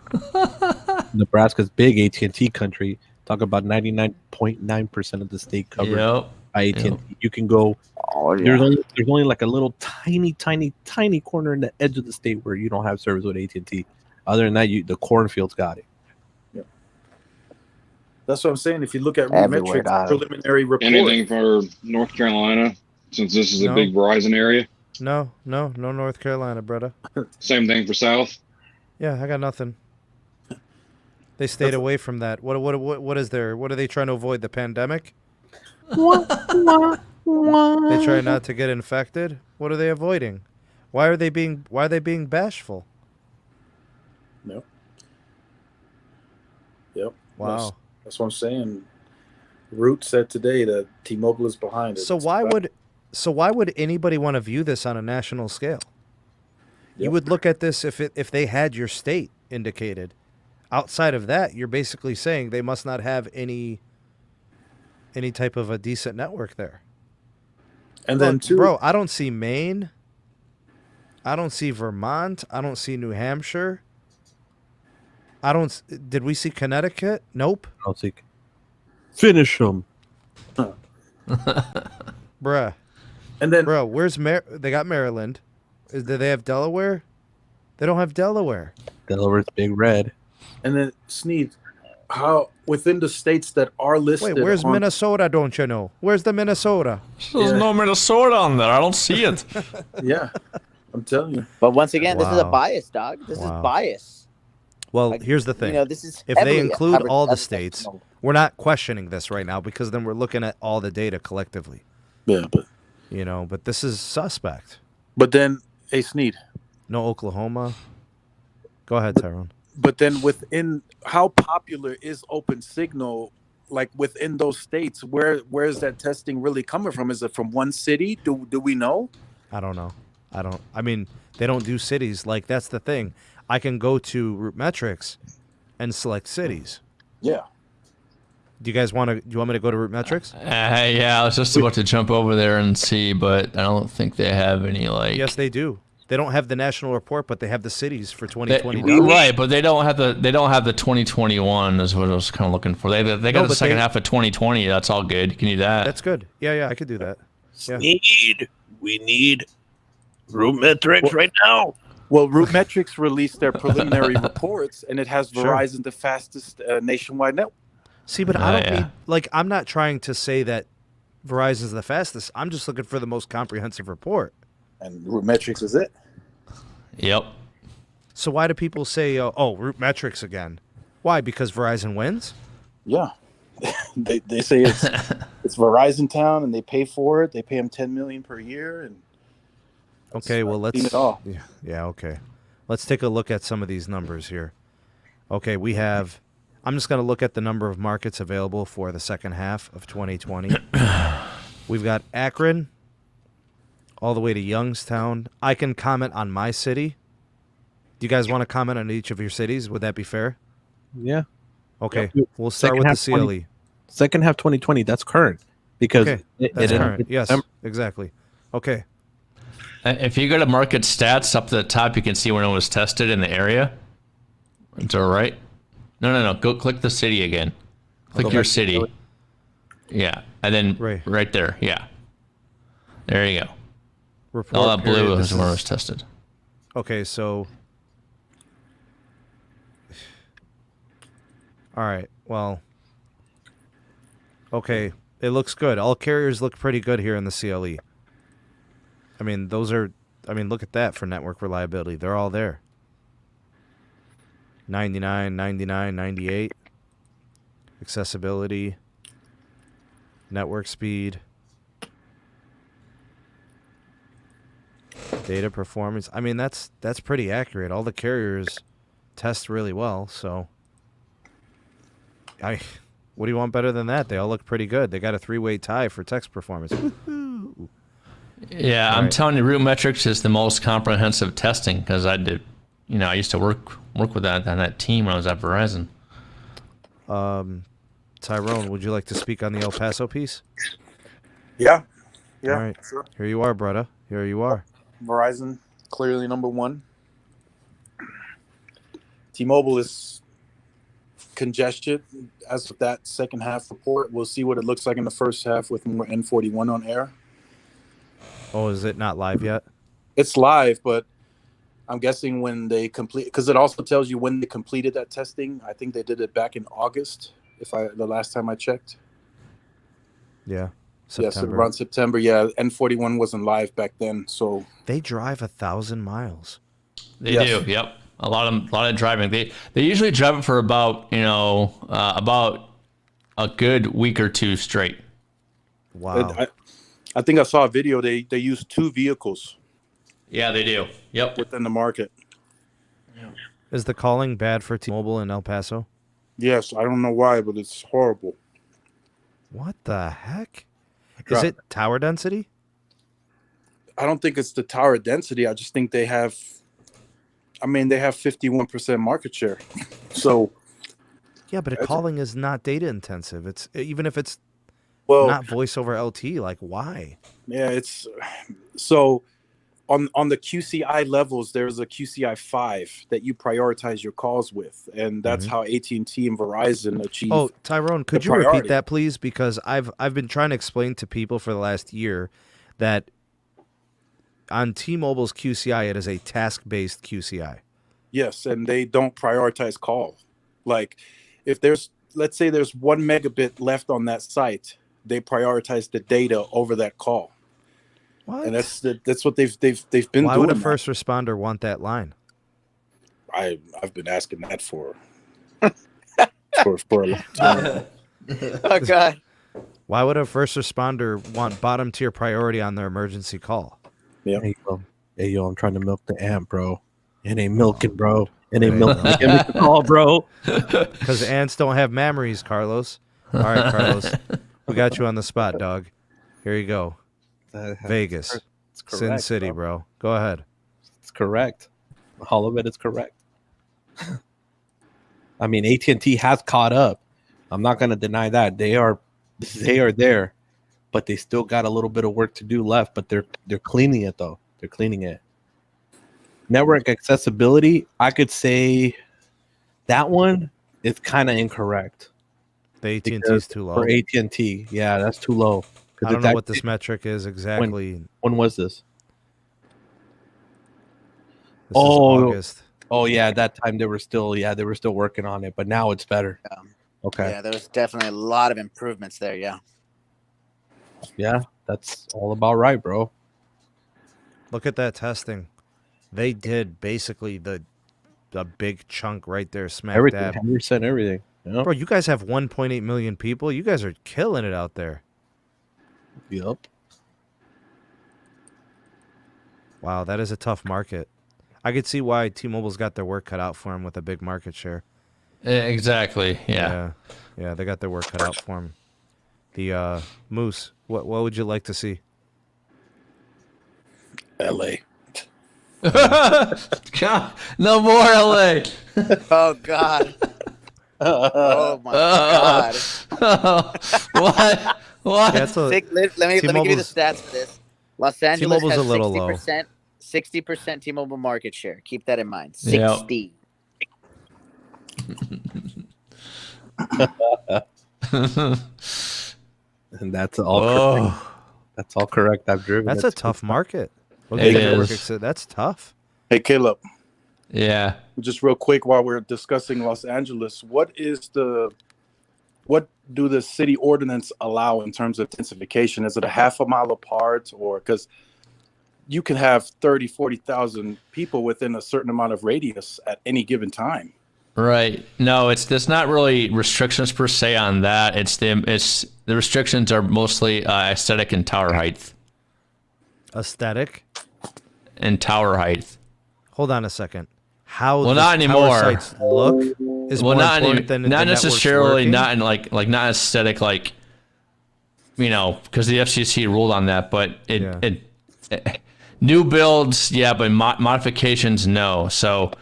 Nebraska's big AT&T country. Talk about 99.9% of the state covered Yep. by AT&T. Yep. You can go. Oh yeah. There's only like a little tiny corner in the edge of the state where you don't have service with AT&T. Other than that, the cornfield's got it. That's what I'm saying. If you look at Everywhere, Rootmetrics dog. preliminary report, Anything for North Carolina, since this is a No. big Verizon area. No North Carolina, brother. Same thing for South. Yeah, I got nothing. They stayed away from that. What is there? What are they trying to avoid? The pandemic? They try not to get infected. What are they avoiding? Why are they being bashful? no. Yep. Wow. That's what I'm saying. Root said today that T-Mobile is behind it. So why would anybody want to view this on a national scale? You Yep. would look at this if they had your state indicated. Outside of that, you're basically saying they must not have any type of a decent network there. And then too, Bro, I don't see Maine. I don't see Vermont. I don't see New Hampshire. Did we see Connecticut? Nope. I'll see. Finish them. Bruh. and then Bro, where's they got Maryland. Do they have Delaware? They don't have Delaware. Delaware's big red. and then Sneed, how within the states that are listed. Wait, where's on- Minnesota, don't you know? Where's the Minnesota? There's no Minnesota on there. I don't see it. Yeah, I'm telling you. But once again, this is a Wow. bias, dog. This Wow. is bias. Well, Like, here's the thing. This is If they heavily include covered all the up- states, we're not questioning this right now because then we're looking at all the data collectively. Yeah, But this is suspect. but then hey Sneed. No Oklahoma. Go ahead, Tyrone. But then within how popular is OpenSignal? Like within those states, where is that testing really coming from? Is it from one city? Do we know? I don't know. I mean, they don't do cities. Like, that's the thing. I can go to Rootmetrics and select cities. Yeah. Do you want me to go to Rootmetrics? Yeah, I was just about to jump over there and see, but I don't think they have any like. Yes, they do. They don't have the national report, but they have the cities for They- 2020. right, but they don't have the 2021 is what I was kind of looking for. They got the but second they- half of 2020. That's all good. You can do that. That's good. Yeah, I could do that. Yeah. We need room metrics right now. Well, Rootmetrics released their preliminary reports, and it has Sure. Verizon the fastest nationwide network. See, but I don't yeah. need, I'm not trying to say that Verizon's the fastest. I'm just looking for the most comprehensive report. And Rootmetrics is it. Yep. So why do people say, Rootmetrics again? Why? Because Verizon wins? Yeah. they say it's Verizon Town, and they pay for it. They pay them $10 million per year, and Okay, well, I've seen let's. it all. Yeah, okay. Let's take a look at some of these numbers here. Okay, we have. I'm just going to look at the number of markets available for the second half of 2020. We've got Akron, all the way to Youngstown. I can comment on my city. Do you guys want to comment on each of your cities? Would that be fair? Yeah. Okay, Yep. we'll start Second with the half CLE. Second half 2020. That's current because Okay, it that's ended current. in Yes, December. exactly. Okay. If you go to market stats up to the top, you can see when it was tested in the area. It's all right. No. Go click the city again. Click your city. Yeah, and then right there. Yeah. There you go. Report All that blue period. is where it was tested. Okay, so. All right. Well. Okay, it looks good. All carriers look pretty good here in the CLE. I mean, look at that for network reliability. They're all there. 99, 99, 98. Accessibility. Network speed. Data performance. I mean, that's pretty accurate. All the carriers test really well, so what do you want better than that? They all look pretty good. They got a 3-way tie for text performance. Woo-hoo. Yeah, I'm telling you, Root Metrics is the most comprehensive testing because I did, I used to work with that on that team when I was at Verizon. Tyrone, would you like to speak on the El Paso piece? Yeah. All right. Sure. Here you are, brother. Here you are. Verizon clearly number one. T-Mobile is congested as of that second half report. We'll see what it looks like in the first half with more N41 on air. Oh, is it not live yet? It's live, but I'm guessing when they complete, because it also tells you when they completed that testing. I think they did it back in August, the last time I checked. Yeah. Yes, around September. Yeah, N41 wasn't live back then, so they drive 1,000 miles. They do. Yep, a lot of driving. They usually drive it for about about a good week or two straight. Wow. I think I saw a video. They use 2 vehicles. Yeah, they do. Yep. Within the market. Is the calling bad for T-Mobile in El Paso? Yes, I don't know why, but it's horrible. What the heck? Is it tower density? I don't think it's the tower density. I just think they have 51% market share. So yeah, but calling is not data intensive. It's even if it's not voice over LTE, like why? Yeah, it's so on the QCI levels, there's a QCI 5 that you prioritize your calls with, and that's how AT&T and Verizon achieve. Oh, Tyrone, could you repeat that, please? Because I've been trying to explain to people for the last year that on T-Mobile's QCI, it is a task-based QCI. Yes, and they don't prioritize call. Like, if let's say there's 1 megabit left on that site, they prioritize the data over that call. What? And that's what they've been doing. Why would a first responder want that line? I've been asking that for a long time. Oh God. Why would a first responder want bottom tier priority on their emergency call? Yeah. Hey yo, I'm trying to milk the ant, bro. It ain't milking, bro. It ain't milking. Give me the call, bro. Because ants don't have memories, Carlos. All right, Carlos. We got you on the spot, dog. Here you go. Vegas. It's correct, Sin City, bro. Go ahead. It's correct. All of it is correct. I mean, AT&T has caught up. I'm not going to deny that. They are there, but they still got a little bit of work to do left, but they're cleaning it, though. They're cleaning it. Network accessibility, I could say that one is kind of incorrect. The AT&T is too low. For AT&T, yeah, that's too low. I don't know what this metric is exactly. When was this? This is August. Oh yeah, that time they were still working on it, but now it's better. Okay. Yeah, there's definitely a lot of improvements there. Yeah. Yeah, that's all about right, bro. Look at that testing. They did basically the big chunk right there, smack Everything, dab. 100% everything. Yep. Bro, you guys have 1.8 million people. You guys are killing it out there. Yep. Wow, that is a tough market. I could see why T-Mobile's got their work cut out for them with a big market share. Exactly. Yeah. Yeah, they got their work cut out for them. The Moose, what would you like to see? LA. God, no more LA. Oh God. Oh my god! What? What? Yeah, it's a, Let me give you the T-Mobile's- stats for this. Los Angeles T-Mobile's has a little low. 60% T-Mobile market share. Keep that in mind. Yep. 60. And that's all correct. That's all correct. I've driven. that's it. a tough market. It Network is. That's tough. Hey, Caleb, Yeah. just real quick while we're discussing Los Angeles, what do the city ordinance allow in terms of densification? Is it a half a mile apart, or because you can have 30, 40,000 people within a certain amount of radius at any given time? Right. No, there's not really restrictions per se on that. The restrictions are mostly aesthetic and tower height. Aesthetic. And tower height. Hold on a second. How Well, the not tower anymore. sites look is more important than the not networks necessarily working? not in like not aesthetic, like, you know, because the FCC ruled on that, but new builds, yeah, but modifications, no. So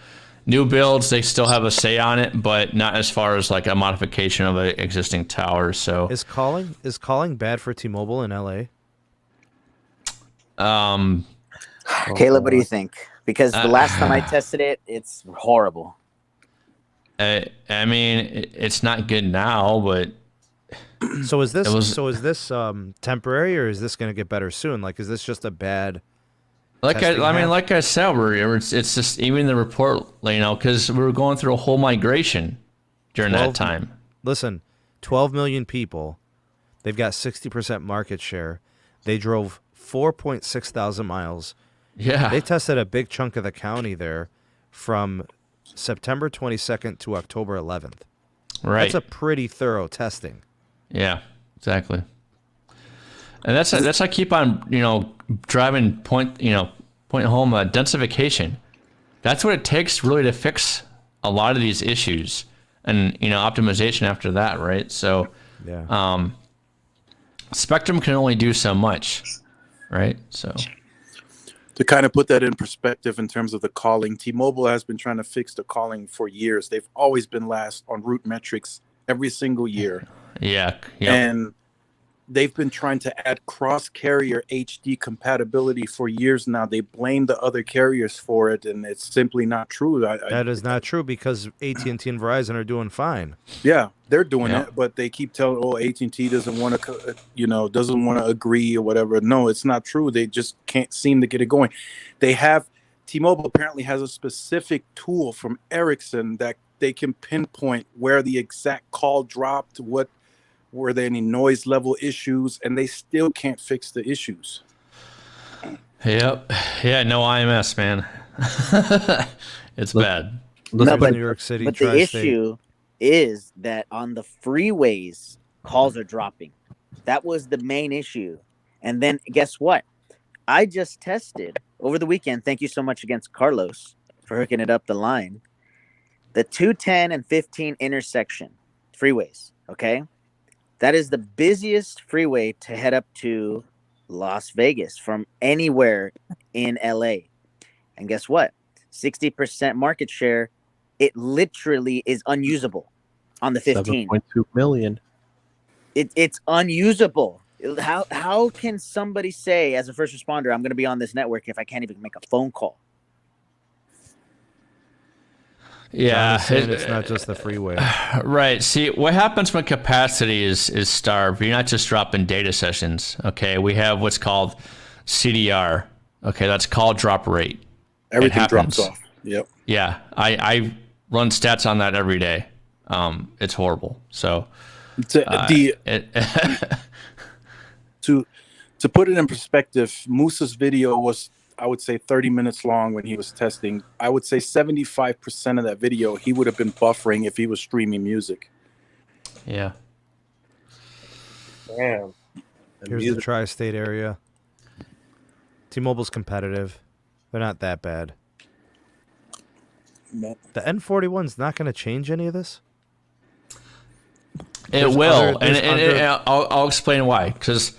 new builds, they still have a say on it, but not as far as like a modification of an existing tower. So Is calling bad for T-Mobile in LA? Caleb, what do you think? Because the last time I tested it, it's horrible. I mean, it's not good now, but So is this It was- temporary, or is this going to get better soon? Like, is this just a bad? like testing half? like I said, it's just even the report, you know, because we were going through a whole migration during 12 that time. Listen, 12 million people. They've got 60% market share. They drove 4.6 thousand miles. Yeah. They tested a big chunk of the county there from September 22nd to October 11th. Right. That's a pretty thorough testing. Yeah, exactly. And that's I keep on, you know, driving point home densification. That's what it takes really to fix a lot of these issues, and, you know, optimization after that, right? So Yeah. Spectrum can only do so much, right? So To kind of put that in perspective in terms of the calling, T-Mobile has been trying to fix the calling for years. They've always been last on route metrics every single year. yeah. And they've been trying to add cross-carrier HD compatibility for years now. They blame the other carriers for it, and it's simply not true. That is not true, because AT&T and Verizon are doing fine. Yeah, they're doing Yeah. it, but they keep telling, AT&T doesn't want to, doesn't want to agree or whatever. No, it's not true. They just can't seem to get it going. T-Mobile apparently has a specific tool from Ericsson that they can pinpoint where the exact call dropped, were there any noise level issues, and they still can't fix the issues. Yep. Yeah, no IMS, man. It's bad. No, but New York City, But the tri-state. issue is that on the freeways, calls are dropping. That was the main issue. And then guess what? I just tested over the weekend. Thank you so much against Carlos for hooking it up the line. The 210 and 15 intersection freeways. Okay. That is the busiest freeway to head up to Las Vegas from anywhere in LA. And guess what? 60% market share. It literally is unusable on the 15. 7.2 million. It's unusable. How can somebody say, as a first responder, I'm going to be on this network if I can't even make a phone call? Yeah. It's not just the freeway. Right. See, what happens when capacity is starved? You're not just dropping data sessions. Okay. We have what's called CDR. Okay. That's call drop rate. Everything happens. drops off. Yep. Yeah. I run stats on that every day. It's horrible. So To put it in perspective, Moose's video was, I would say, 30 minutes long when he was testing. I would say 75% of that video he would have been buffering if he was streaming music. yeah. Damn. Here's the tri-state area. T-Mobile's competitive. They're not that bad. No. The N41's not going to change any of this? It There's will, other- there's and other- I'll explain why. Because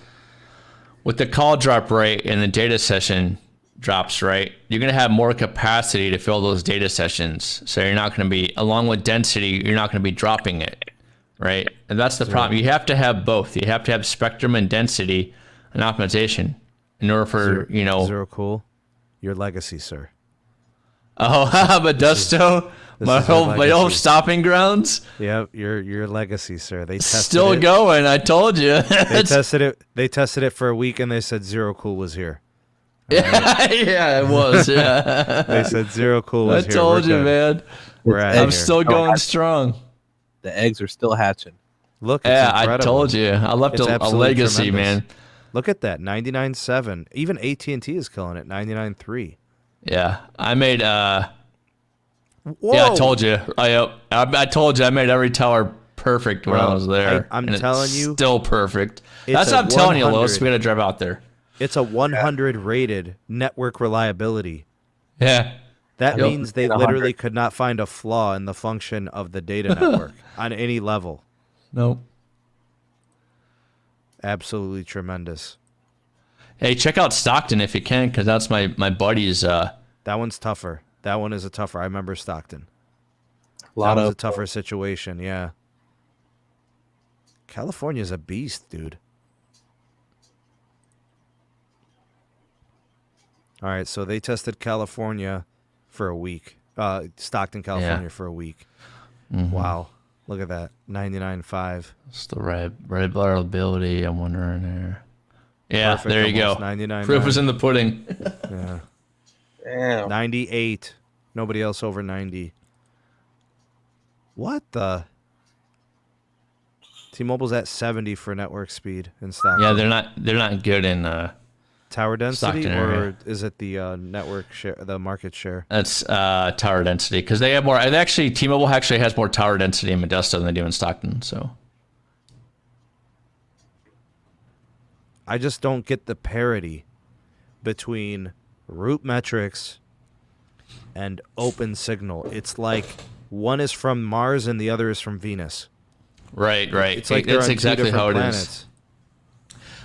with the call drop rate and the data session, drops, right, you're going to have more capacity to fill those data sessions. So you're not going to be, along with density, you're not going to be dropping it, right? And that's the problem. You have to have both. You have to have spectrum and density and optimization in order for, Zero Cool, your legacy, sir. Oh, Modesto, my old stopping grounds. Yep, your legacy, sir. They tested Still it. going. I told you. They tested it for a week, and they said Zero Cool was here. Right? Yeah, it was. Yeah. They said Zero Cool was I here. told you, man. We're out I'm here. still going strong. The eggs are still hatching. Look, it's Yeah, incredible. I told you. I left It's a absolutely legacy, tremendous. man. Look at that, 99.7. Even AT&T is killing it, 99.3. Yeah, I made. Whoa. Yeah, I told you. I told you. I made every tower perfect when I was there. I'm and telling it's you, still perfect. it's That's a what I'm telling you, 100. Los. We got to drive out there. It's a 100 rated network reliability. Yeah. That Yep. means they 100. literally could not find a flaw in the function of the data network on any level. Nope. Absolutely tremendous. Hey, check out Stockton if you can, because that's my buddy's. That one's tougher. That one is a tougher. I remember Stockton. A lot That was of a tougher situation, yeah. California's a beast, dude. All right, so they tested California for a week. Stockton, California for a week. Mhm. Wow. Look at that. 99.5. It's the reliability. I'm wondering there. Yeah, Perfect, there you go. almost 99.9. Proof is in the pudding. Yeah. damn. 98. Nobody else over 90. What the? T-Mobile's at 70 for network speed in Stockton. Yeah, they're not good in. Tower density, Stockton or area. is it the network share, the market share? That's tower density because they have more. And actually, T-Mobile actually has more tower density in Modesto than they do in Stockton. So I just don't get the parity between root metrics and OpenSignal. It's like one is from Mars and the other is from Venus. right. It's like they're that's on exactly two different how it planets. is.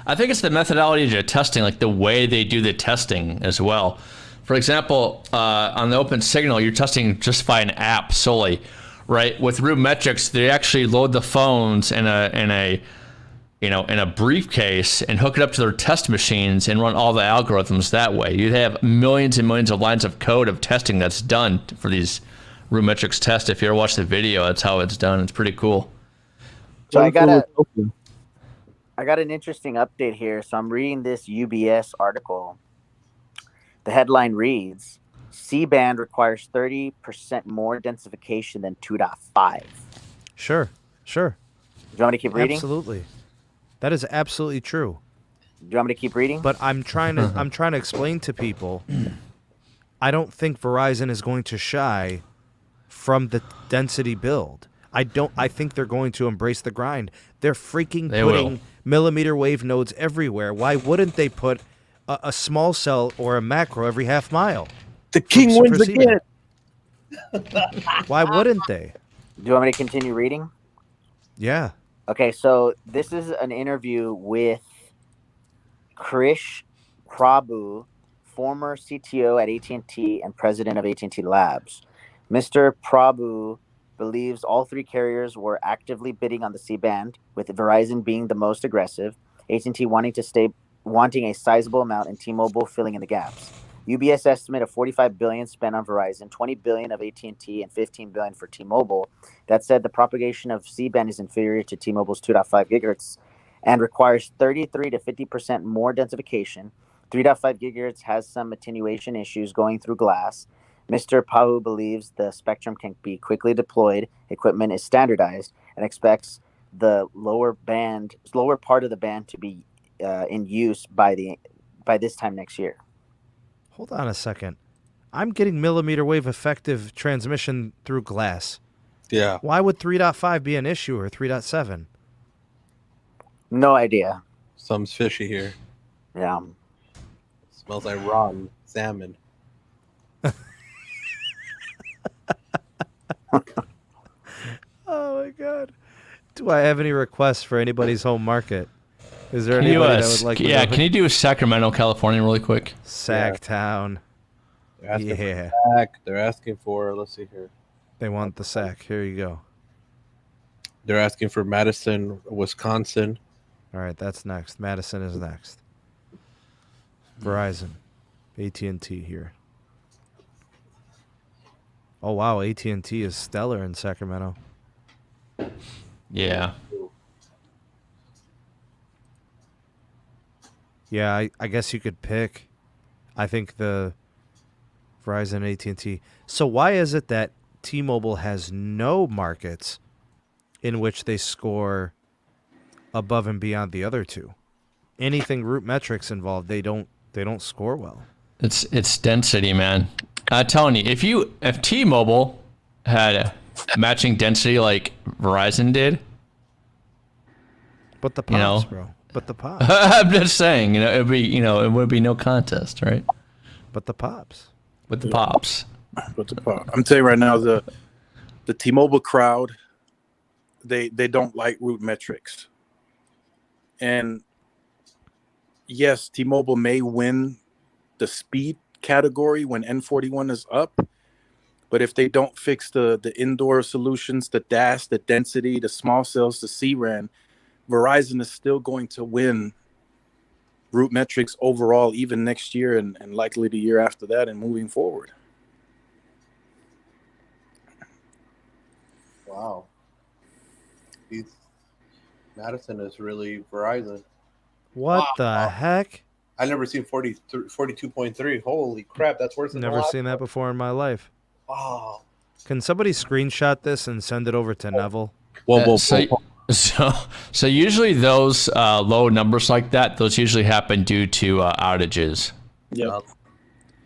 I think it's the methodology of testing, like the way they do the testing as well. For example, on the OpenSignal, you're testing just by an app solely, right? With root metrics, they actually load the phones in a briefcase and hook it up to their test machines and run all the algorithms that way. You have millions and millions of lines of code of testing that's done for these root metrics tests. If you ever watch the video, that's how it's done. It's pretty cool. So I got an interesting update here. So I'm reading this UBS article. The headline reads, C-band requires 30% more densification than 2.5. Sure. Do you want me to keep reading? Absolutely. That is absolutely true. Do you want me to keep reading? But I'm trying to explain to people, I don't think Verizon is going to shy from the density build. I think they're going to embrace the grind. They're freaking putting millimeter wave nodes everywhere. Why wouldn't they put a small cell or a macro every half mile? The king wins again. Why wouldn't they? Do you want me to continue reading? Yeah. Okay, so this is an interview with Krish Prabhu, former CTO at AT&T and president of AT&T Labs. Mr. Prabhu believes all three carriers were actively bidding on the C-band, with Verizon being the most aggressive, AT&T wanting a sizable amount, and T-Mobile filling in the gaps. UBS estimate of $45 billion spent on Verizon, $20 billion of AT&T, and $15 billion for T-Mobile. That said, the propagation of C-band is inferior to T-Mobile's 2.5 gigahertz and requires 33 to 50% more densification. 3.5 gigahertz has some attenuation issues going through glass. Mr. Pahu believes the spectrum can be quickly deployed, equipment is standardized, and expects the lower part of the band to be in use by this time next year. Hold on a second. I'm getting millimeter wave effective transmission through glass. Yeah. Why would 3.5 be an issue or 3.7? No idea. Something's fishy here. Yeah. Smells like rotten salmon. Oh my god. Do I have any requests for anybody's home market? Is there Can you, anybody that would like? yeah, can you do Sacramento, California, really quick? Sacktown? They're asking Yeah, for sack. They're asking for. Let's see here. they want the sack. Here you go. They're asking for Madison, Wisconsin. All right, that's next. Madison is next. Verizon, AT&T here. Oh wow, AT&T is stellar in Sacramento. Yeah. Yeah, I guess you could pick. I think the Verizon, AT&T. So why is it that T-Mobile has no markets in which they score above and beyond the other two? Anything root metrics involved, they don't score well. It's density, man. I'm telling you, if T-Mobile had matching density like Verizon did, But the pops, bro. But the pops. I'm just saying, it would be no contest, right? But the pops. With the pops. But I'm telling you right now, the T-Mobile crowd, they don't like root metrics. And yes, T-Mobile may win the speed category when N41 is up, but if they don't fix the indoor solutions, the DAS, the density, the small cells, the CRAN, Verizon is still going to win root metrics overall, even next year and likely the year after that and moving forward. Wow. Madison is really Verizon. What the heck? I never seen 42.3. Holy crap, that's worse than Never the last seen that one. before in my life. Wow. Can somebody screenshot this and send it over to Neville? Whoa. So usually those low numbers like that, those usually happen due to outages. Yep.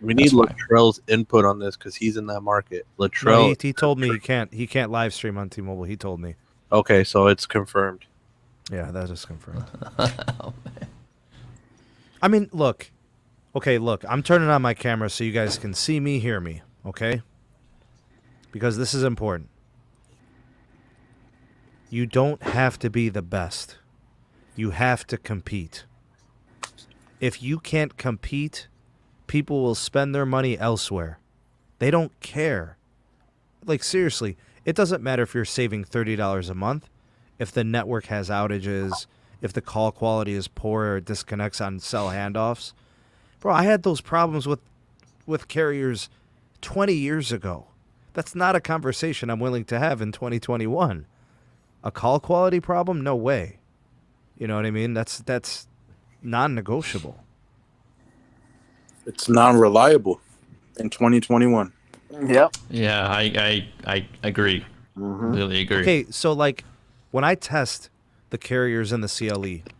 We need That's why. Latrell's input on this because he's in that market. Latrell. No, he told me he can't live stream on T-Mobile. He told me. Okay, so it's confirmed. Yeah, that is confirmed. I mean, look. Okay, look. I'm turning on my camera so you guys can see me, hear me, okay? Because this is important. You don't have to be the best. You have to compete. If you can't compete, people will spend their money elsewhere. They don't care. Like, seriously, it doesn't matter if you're saving $30 a month, if the network has outages, if the call quality is poor or disconnects on cell handoffs. Bro, I had those problems with carriers 20 years ago. That's not a conversation I'm willing to have in 2021. A call quality problem? No way. You know what I mean? That's non-negotiable. It's non-reliable in 2021. Yep. Yeah, I agree. Really agree. Okay, so like when I test the carriers in the CLE,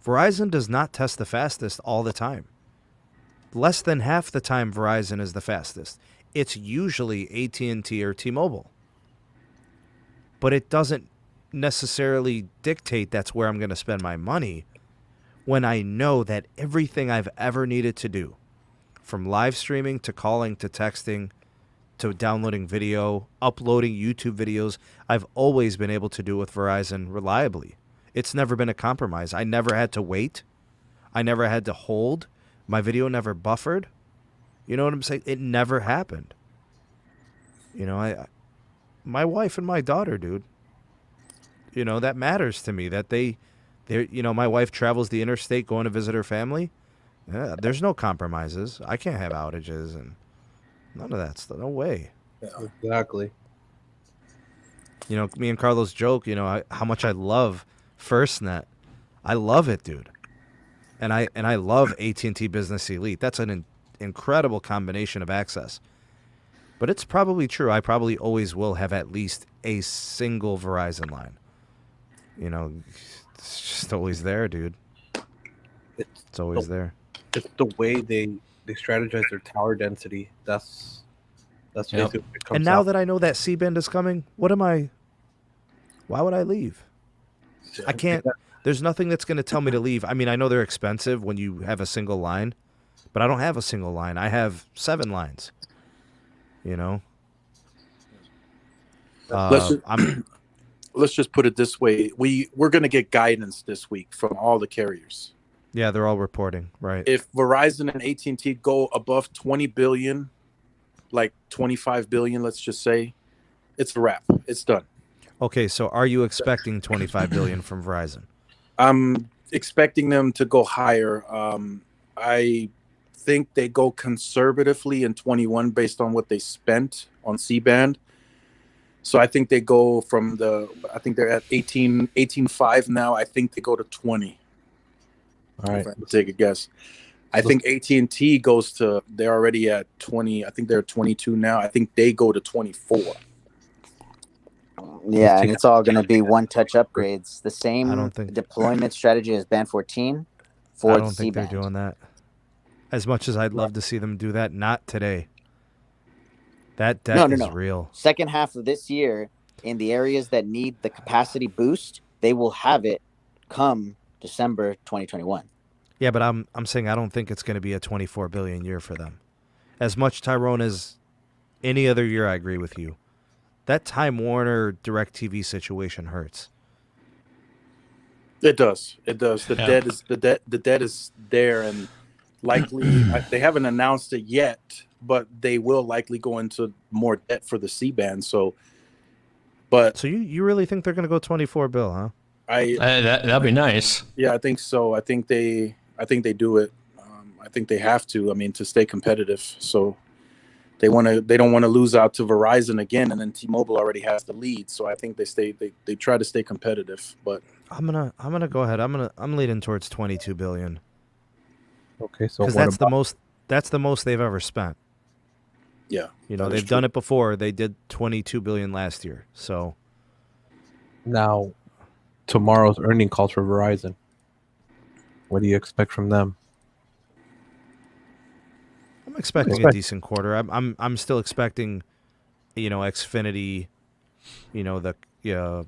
Verizon does not test the fastest all the time. Less than half the time Verizon is the fastest. It's usually AT&T or T-Mobile. But it doesn't necessarily dictate that's where I'm going to spend my money when I know that everything I've ever needed to do, from live streaming to calling to texting to downloading video, uploading YouTube videos, I've always been able to do with Verizon reliably. It's never been a compromise. I never had to wait. I never had to hold. My video never buffered. You know what I'm saying? It never happened. You know, my wife and my daughter, dude. You know, that matters to me that they're, you know, my wife travels the interstate going to visit her family. Yeah, there's no compromises. I can't have outages and none of that stuff. No way. Exactly. You know, me and Carlos joke, you know, how much I love FirstNet. I love it, dude. And I love AT&T Business Elite. That's an incredible combination of access. But it's probably true. I probably always will have at least a single Verizon line. You know, it's just always there, dude. It's always there. It's the way they strategize their tower density. That's basically what it comes And now out. that I know that C-band is coming, why would I leave? I can't. There's nothing that's going to tell me to leave. I mean, I know they're expensive when you have a single line, but I don't have a single line. I have 7 lines. You know? let's just put it this way: we're going to get guidance this week from all the carriers. Yeah, they're all reporting, right? If Verizon and AT&T go above 20 billion, like 25 billion, let's just say, it's a wrap. It's done. Okay, so are you expecting 25 billion from Verizon? I'm expecting them to go higher. I think they go conservatively in 21 based on what they spent on C-band. So I think they go from I think they're at 18.5 now. I think they go to 20. All right. If I had to take a guess. I think AT&T goes to, they're already at 20. I think they're 22 now. I think they go to 24. Yeah, and it's all going to be one-touch upgrades. The same I don't think- deployment strategy as Band 14 for I the don't think they're C-band. doing that. As much as I'd love to see them do that, not today. That is real. Second half of this year, in the areas that need the capacity boost, they will have it come December 2021. Yeah, but I'm saying I don't think it's going to be a 24 billion year for them. As much Tyrone as any other year, I agree with you. That Time Warner DirecTV situation hurts. It does. It does. The debt is there, and likely they haven't announced it yet, but they will likely go into more debt for the C-band. So you really think they're going to go 24 bill, huh? That'd be nice. Yeah, I think so. I think they do it. I think they have to. I mean, to stay competitive. So they don't want to lose out to Verizon again, and then T-Mobile already has the lead. So I think they try to stay competitive. But I'm gonna go ahead. I'm leading towards 22 billion. Okay, so Because that's the most they've ever spent. yeah, They've done it before. They did 22 billion last year. So now tomorrow's earning calls for Verizon. What do you expect from them? I'm expecting a decent quarter. I'm still expecting, Xfinity,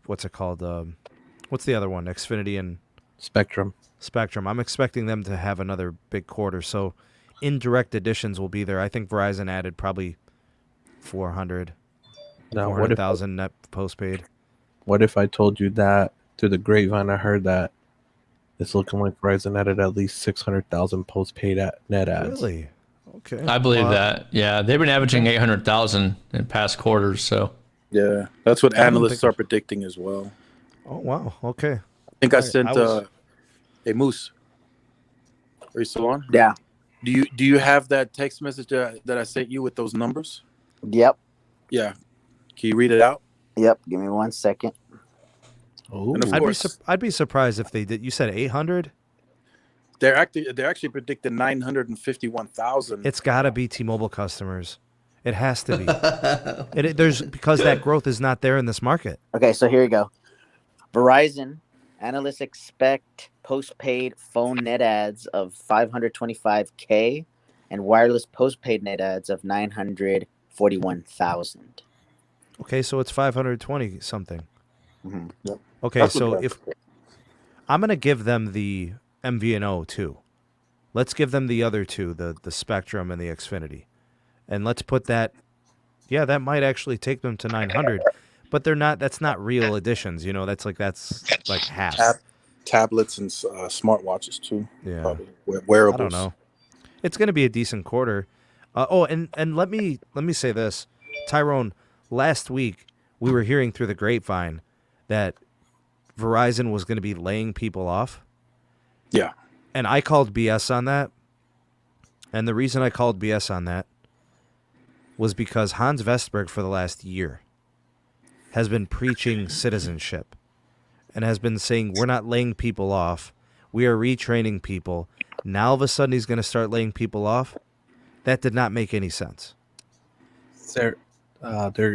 what's it called? What's the other one? Xfinity and Spectrum. I'm expecting them to have another big quarter. So indirect additions will be there. I think Verizon added probably 400,000 net postpaid. What if I told you that through the grapevine I heard that it's looking like Verizon added at least 600,000 postpaid net adds? Really? Okay. I believe that. Yeah, they've been averaging 800,000 in past quarters. So yeah, that's what analysts are predicting as well. Oh wow. Okay. I think I sent hey Moose. Are you still on? Yeah. Do you have that text message that I sent you with those numbers? Yep. Yeah. Can you read it out? Yep. Give me 1 second. Oh, And of course, I'd be surprised if they did. You said 800? they're actually predicting 951,000. It's got to be T-Mobile customers. It has to be. Because that growth is not there in this market. Okay, so here you go. Verizon analysts expect postpaid phone net adds of 525K and wireless postpaid net adds of 941,000. Okay, so it's 520 something. Mm-hmm. Yep. Okay, That's so what if I'm going to give them the MVNO too. Let's give them the other two, the Spectrum and the Xfinity. And let's put that, that might actually take them to 900, but that's not real additions, that's like half. Tablets and smartwatches too. Yeah. Probably. Wearables. I don't know. It's going to be a decent quarter. And let me say this. Tyrone, last week we were hearing through the grapevine that Verizon was going to be laying people off. Yeah. And I called BS on that. And the reason I called BS on that was because Hans Vestberg for the last year has been preaching citizenship and has been saying we're not laying people off. We are retraining people. Now all of a sudden he's going to start laying people off. That did not make any sense. They're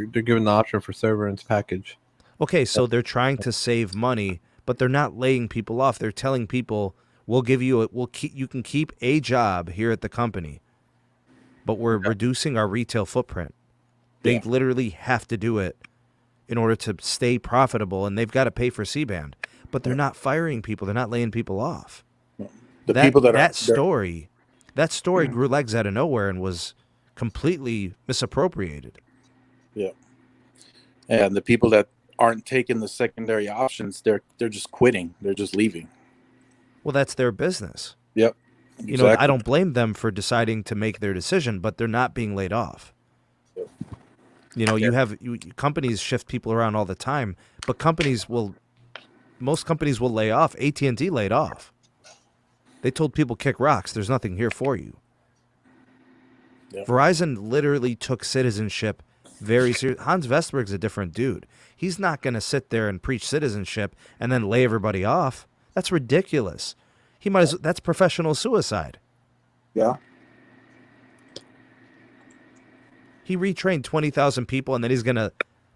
giving the option for severance package. Okay, so they're trying to save money, but they're not laying people off. They're telling people, we'll give you you can keep a job here at the company, but we're reducing our retail footprint. They literally have to do it in order to stay profitable, and they've got to pay for C-band. But they're not firing people. They're not laying people off. That story grew legs out of nowhere and was completely misappropriated. Yeah. And the people that aren't taking the secondary options. They're just quitting. They're just leaving. Well, that's their business. Yep. You know, I don't blame them for deciding to make their decision, but they're not being laid off. Yep. You know, companies shift people around all the time, but most companies will lay off. AT&T laid off. They told people, kick rocks. There's nothing here for you. Yep. Verizon literally took citizenship very serious. Hans Vestberg's a different dude. He's not going to sit there and preach citizenship and then lay everybody off. That's ridiculous. That's professional suicide. Yeah. He retrained 20,000 people and then he's going to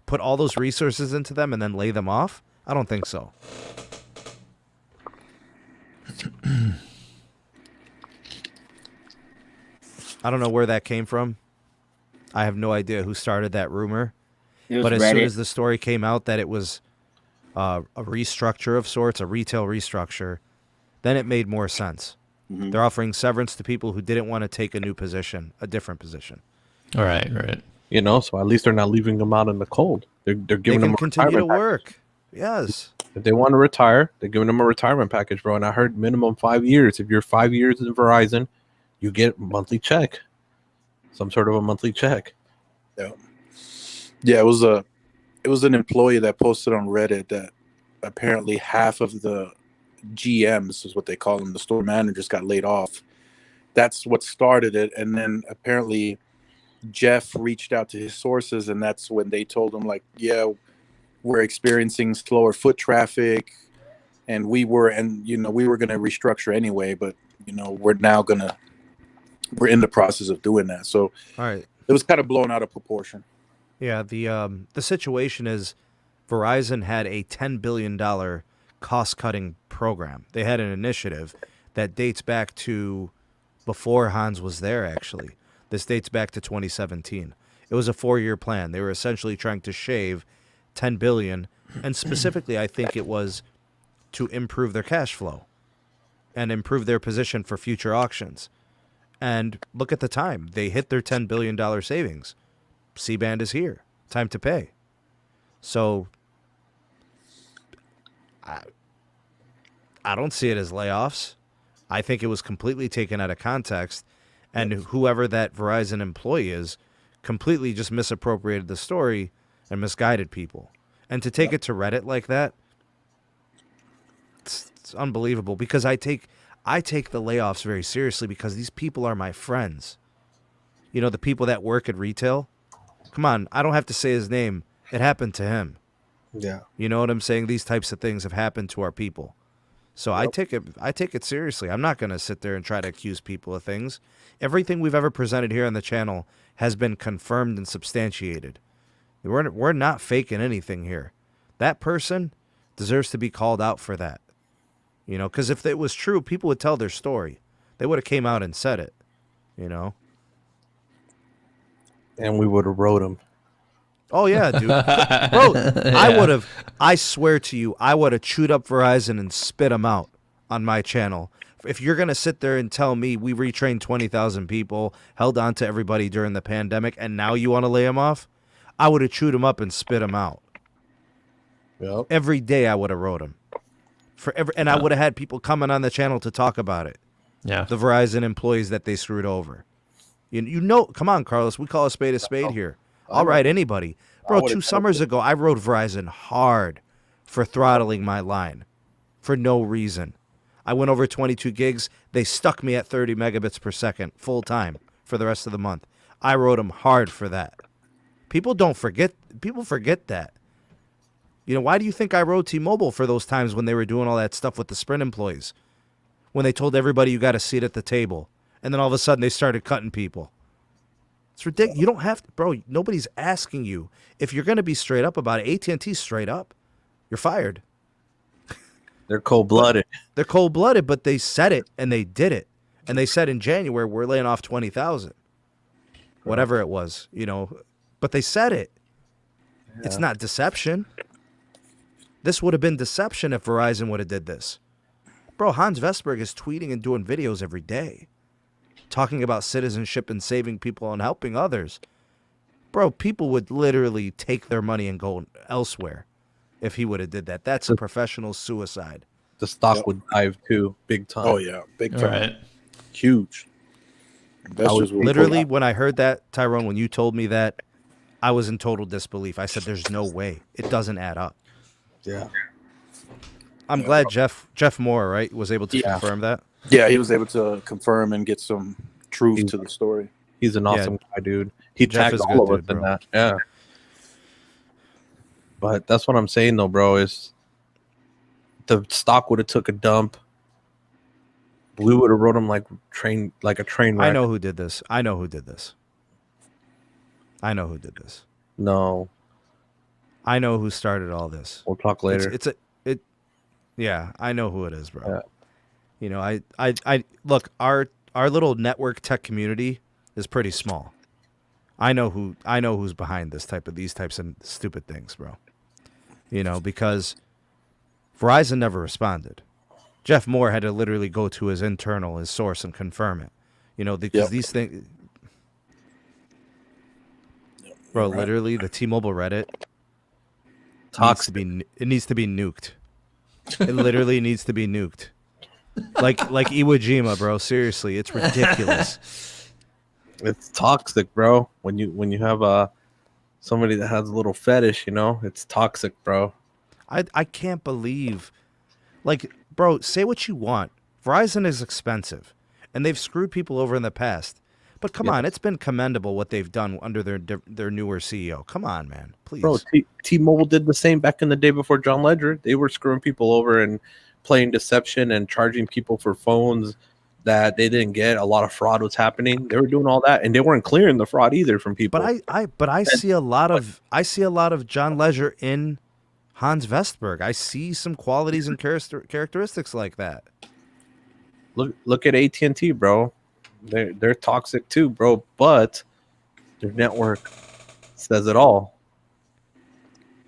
put all those resources into them and then lay them off? I don't think so. I don't know where that came from. I have no idea who started that rumor. But as soon as the story came out that it was a restructure of sorts, a retail restructure, then it made more sense. Mm-hmm. They're offering severance to people who didn't want to take a new position, a different position. All right. You know, so at least they're not leaving them out in the cold. They're giving them a continue to package. Work. Yes. If they want to retire, they're giving them a retirement package, bro. And I heard minimum 5 years. If you're 5 years in Verizon, you get a monthly check, some sort of a monthly check. Yeah. It was an employee that posted on Reddit that apparently half of the GMs, is what they call them, the store managers, got laid off. That's what started it, and then apparently Jeff reached out to his sources, and that's when they told him, like, yeah, we're experiencing slower foot traffic, and we were going to restructure anyway, but we're in the process of doing that. So all right, it was kind of blown out of proportion. Yeah, the situation is Verizon had a $10 billion cost-cutting program. They had an initiative that dates back to before Hans was there, actually. This dates back to 2017. It was a 4-year plan. They were essentially trying to shave $10 billion, and specifically I think it was to improve their cash flow and improve their position for future auctions. And look at the time. They hit their $10 billion savings. C-band is here. Time to pay. So I don't see it as layoffs. I think it was completely taken out of context, and whoever that Verizon employee is completely just misappropriated the story and misguided people. And to take it to Reddit like that, it's unbelievable, because I take the layoffs very seriously, because these people are my friends. You know, the people that work at retail. Come on, I don't have to say his name. It happened to him. Yeah. You know what I'm saying? These types of things have happened to our people. So I take it seriously. I'm not going to sit there and try to accuse people of things. Everything we've ever presented here on the channel has been confirmed and substantiated. We're not faking anything here. That person deserves to be called out for that. You know, because if it was true, people would tell their story. They would have came out and said it, you know. And we would have wrote him. Oh, yeah, dude. Bro, yeah. I swear to you, I would have chewed up Verizon and spit them out on my channel. If you're going to sit there and tell me we retrained 20,000 people, held on to everybody during the pandemic, and now you want to lay them off, I would have chewed them up and spit them out. Yep. Every day I would have wrote them. And I would have had people coming on the channel to talk about it. Yeah. The Verizon employees that they screwed over. You know, come on, Carlos. We call a spade here. I'll write anybody. Bro, 2 summers ago, I wrote Verizon hard for throttling my line for no reason. I went over 22 gigs. They stuck me at 30 megabits per second full time for the rest of the month. I wrote them hard for that. People forget that. You know, why do you think I wrote T-Mobile for those times when they were doing all that stuff with the Sprint employees? When they told everybody you got a seat at the table. And then all of a sudden they started cutting people. It's ridiculous. You don't have to, bro, nobody's asking you. If you're going to be straight up about it, AT&T's straight up. You're fired. They're cold-blooded. They're cold-blooded, but they said it, and they did it. And they said in January, we're laying off 20,000. Whatever it was, you know. But they said it. Yeah. It's not deception. This would have been deception if Verizon would have did this. Bro, Hans Vestberg is tweeting and doing videos every day, talking about citizenship and saving people and helping others. Bro, people would literally take their money and go elsewhere. if he would have did that. That's a professional suicide. The stock would dive too, big time. Oh yeah, big time. Right. Huge. Investors will Literally, when I heard that, Tyrone, when you told me that, I was in total disbelief. I said, "There's no way. It doesn't add up." Yeah. I'm glad Jeff Moore, right, was able to confirm that. Yeah, he was able to confirm and get some truth to the story. He's an awesome guy, dude. He Jeff tagged is all good of us dude, in bro. that. Yeah. But that's what I'm saying, though, bro. Is the stock would have took a dump. We would have rode him like a train wreck. I know who did this. No, I know who started all this. we'll talk later. Yeah, I know who it is, bro. Yeah. You know, I look, our little network tech community is pretty small. I know who's behind these types of stupid things, bro. You know, because Verizon never responded. Jeff Moore had to literally go to his source and confirm it. You know, because these things, bro, literally the T-Mobile Reddit needs to be nuked. It literally needs to be nuked. Like Iwo Jima, bro. Seriously, it's ridiculous. It's toxic, bro. When you have somebody that has a little fetish, you know, it's toxic, bro. I can't believe, like, bro, say what you want. Verizon is expensive, and they've screwed people over in the past. But come on, it's been commendable what they've done under their newer CEO. Come on, man, please. Bro, T-Mobile did the same back in the day before John Ledger. They were screwing people over and playing deception and charging people for phones that they didn't get. A lot of fraud was happening. They were doing all that, and they weren't clearing the fraud either from people. But I see a lot of John Ledger in Hans Vestberg. I see some qualities and characteristics like that. Look at AT&T, bro. They're toxic too, bro. But their network says it all,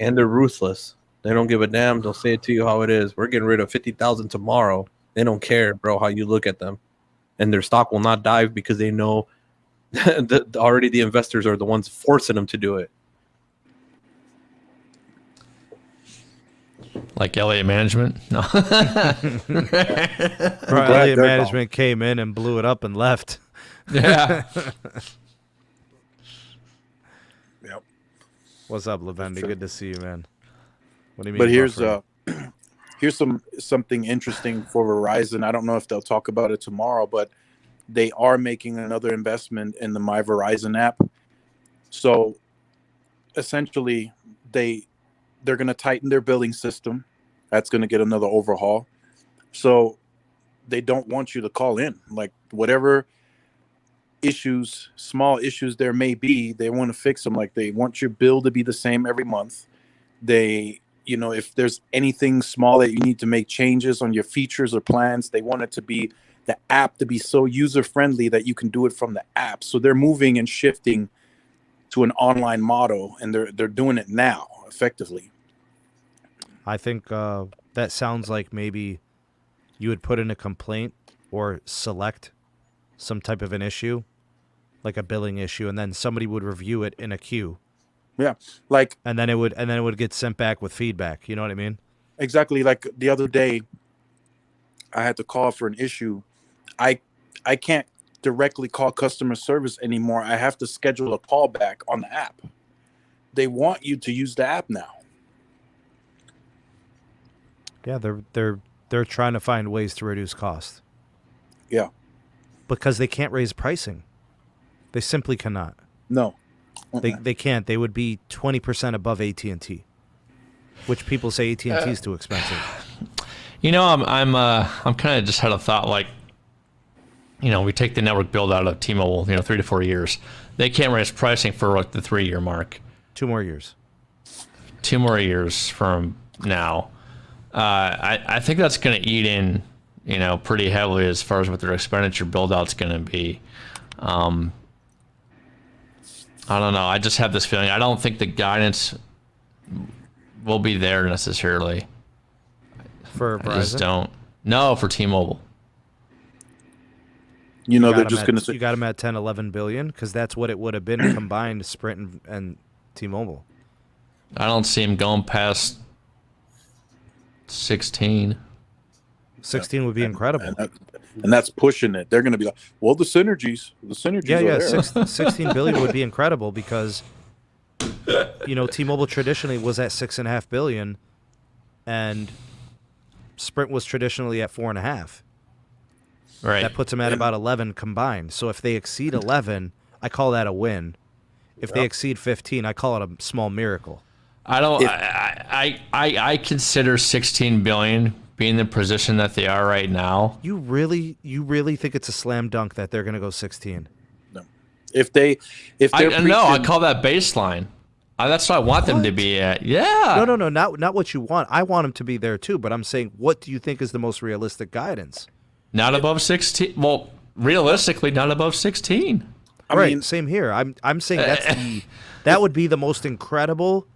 and they're ruthless. They don't give a damn. They'll say it to you how it is. We're getting rid of 50,000 tomorrow. They don't care, bro, how you look at them, and their stock will not dive because they know that already the investors are the ones forcing them to do it. Like Elliott Management? No. Bro, Elliott Management came in and blew it up and left. Yeah. Yep. What's up, Levendi? Good to see you, man. What do you mean? But here's something interesting for Verizon. I don't know if they'll talk about it tomorrow, but they are making another investment in the My Verizon app. So essentially, they're going to tighten their billing system. That's going to get another overhaul. So they don't want you to call in. Like, whatever issues, small issues there may be, they want to fix them. Like, they want your bill to be the same every month. They, you know, if there's anything small that you need to make changes on your features or plans, they want it to be the app to be so user-friendly that you can do it from the app. So they're moving and shifting to an online model, and they're doing it now effectively. I think that sounds like maybe you would put in a complaint or select some type of an issue, like a billing issue, and then somebody would review it in a queue. Yeah, like, and then it would get sent back with feedback. You know what I mean? Exactly. Like the other day, I had to call for an issue. I can't directly call customer service anymore. I have to schedule a callback on the app. They want you to use the app now. Yeah, they're trying to find ways to reduce cost. Yeah. Because they can't raise pricing. They simply cannot. No. They can't. They would be 20% above AT&T, which people say AT&T is too expensive. You know, I'm kind of just had a thought, like, you know, we take the network build out of T-Mobile, 3 to 4 years. They can't raise pricing for like the 3-year mark. 2 more years. 2 more years from now. I think that's going to eat in, pretty heavily as far as what their expenditure build out's going to be. I don't know. I just have this feeling. I don't think the guidance will be there necessarily. For Verizon? I just don't. No, for T-Mobile. They're just going to say... You got them at 10, 11 billion? Because that's what it would have been combined, Sprint and T-Mobile. I don't see him going past 16. 16 would be incredible. And that's pushing it. They're going to be like, well, the synergies Yeah, are there. 16 billion would be incredible because, T-Mobile traditionally was at 6.5 billion, and Sprint was traditionally at 4.5. Right. That puts them at about 11 combined. So if they exceed 11, I call that a win. If they exceed 15, I call it a small miracle. I don't. I consider 16 billion being the position that they are right now. You really think it's a slam dunk that they're going to go 16? No. If they're I call that baseline. That's what I want them to be at. Yeah. No, not what you want. I want them to be there too. But I'm saying, what do you think is the most realistic guidance? Not above 16. Well, realistically, not above 16. I mean, same here. I'm saying that would be the most incredible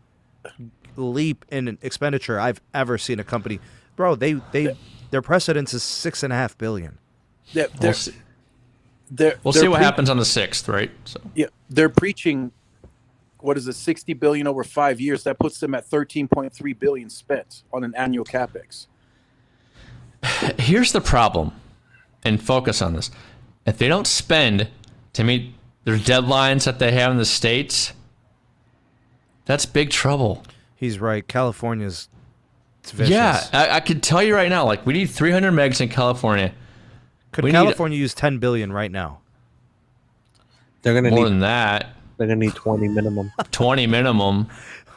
leap in expenditure I've ever seen a company. Bro, their precedence is 6.5 billion. Yeah, we'll see what happens on the 6th, right? So yeah, they're preaching. What is it? 60 billion over 5 years. That puts them at 13.3 billion spent on an annual capex. Here's the problem, and focus on this. If they don't spend to meet their deadlines that they have in the States, that's big trouble. He's right. California's vicious. Yeah, I can tell you right now, like, we need 300 megs in California. Could California use 10 billion right now? They're going to more need than that. They're going to need 20 minimum. 20 minimum.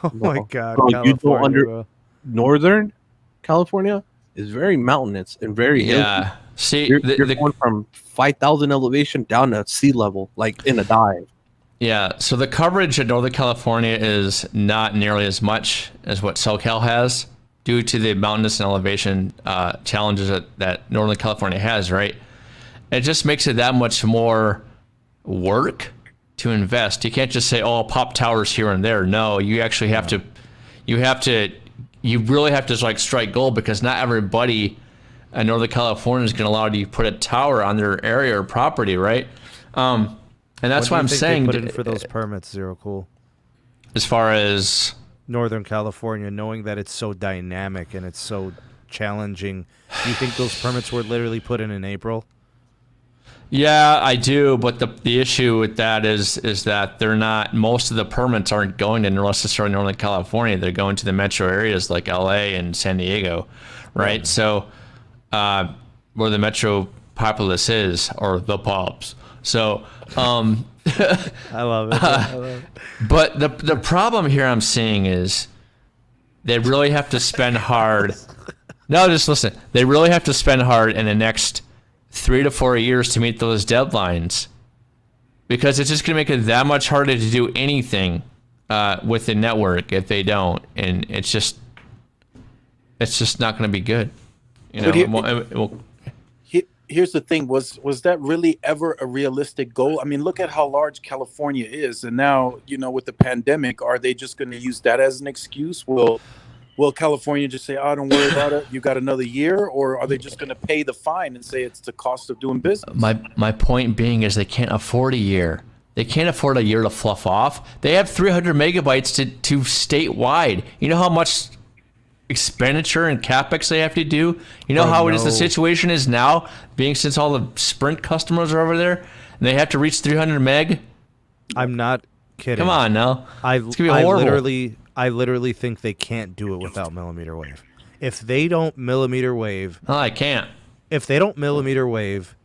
Oh my God. Bro, you go under bro. Northern California is very mountainous and very hilly. Yeah. See, You're going from 5,000 elevation down to sea level, like in a dive. Yeah, so the coverage in Northern California is not nearly as much as what SoCal has due to the mountainous and elevation challenges that Northern California has, right? It just makes it that much more work to invest. You can't just say, oh, I'll pop towers here and there. No, you actually have to, you really have to like strike gold, because not everybody in Northern California is going to allow you to put a tower on their area or property, right? And that's why I'm saying, put in for those permits, Zero Cool. As far as Northern California, knowing that it's so dynamic and it's so challenging, do you think those permits were literally put in April? Yeah, I do, but the issue with that is that they're not. Most of the permits aren't going to necessarily Northern California. They're going to the metro areas like LA and San Diego, right? Yeah. So, where the metro populace is, or the pubs. So, I love it. But the problem here I'm seeing is they really have to spend hard. No, just listen. They really have to spend hard in the next 3 to 4 years to meet those deadlines, because it's just going to make it that much harder to do anything with the network if they don't, and it's just not going to be good. Here's the thing: was that really ever a realistic goal? I mean, look at how large California is, and now with the pandemic, are they just going to use that as an excuse? Will California just say, "Oh, don't worry about it. You got another year," or are they just going to pay the fine and say it's the cost of doing business? My point being is they can't afford a year. They can't afford a year to fluff off. They have 300 megabytes to statewide. You know how much expenditure and capex they have to do? You know how it is the situation is now, being since all the Sprint customers are over there and they have to reach 300 meg? I'm not kidding. Come on now. It's going to be horrible. I literally think they can't do it without millimeter wave. If they don't millimeter wave... Oh, I can't. If they don't millimeter wave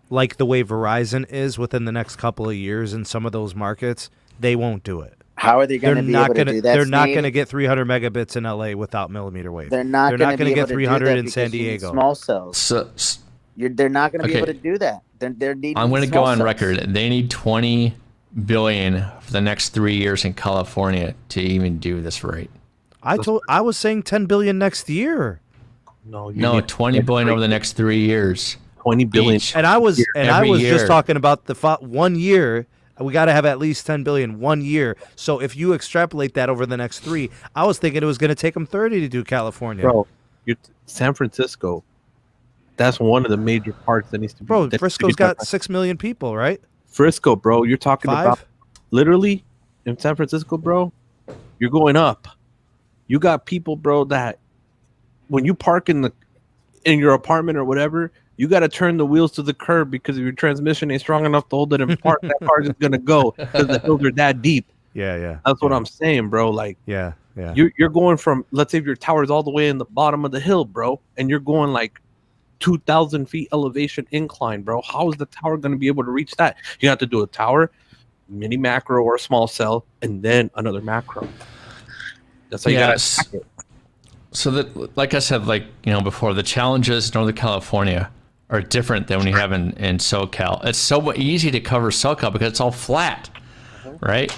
like the way Verizon is within the next couple of years in some of those markets, they won't do it. How are they going to be able to do that? They're not going to get 300 megabits in LA without millimeter wave. They're not going to get 300 in San Diego. Small cells. They're not going to be able to do that. I'm going to go on record. They need 20 billion for the next 3 years in California to even do this right. I was saying 10 billion next year. No, 20 billion over the next 3 years. 20 billion. Each. And I was just talking about the 1 year. We got to have at least 10 billion 1 year. So if you extrapolate that over the next 3, I was thinking it was going to take them 30 to do California. Bro, San Francisco. That's one of the major parts that needs to be. Bro, Frisco's got 6 million people, right? Frisco, bro. You're talking 5? about literally in San Francisco, bro. You're going up. You got people, bro, that when you park in your apartment or whatever, you got to turn the wheels to the curb because if your transmission ain't strong enough to hold it in park, that car's just gonna go because the hills are that deep. Yeah. That's what I'm saying, bro. Like, Yeah. You're going from, let's say if your tower's all the way in the bottom of the hill, bro, and you're going like 2,000 feet elevation incline, bro. How is the tower going to be able to reach that? You have to do a tower, mini macro or a small cell, and then another macro. That's how you got to attack it. So that, like I said, before, the challenges in Northern California are different than when you have in SoCal. It's so easy to cover SoCal because it's all flat, right?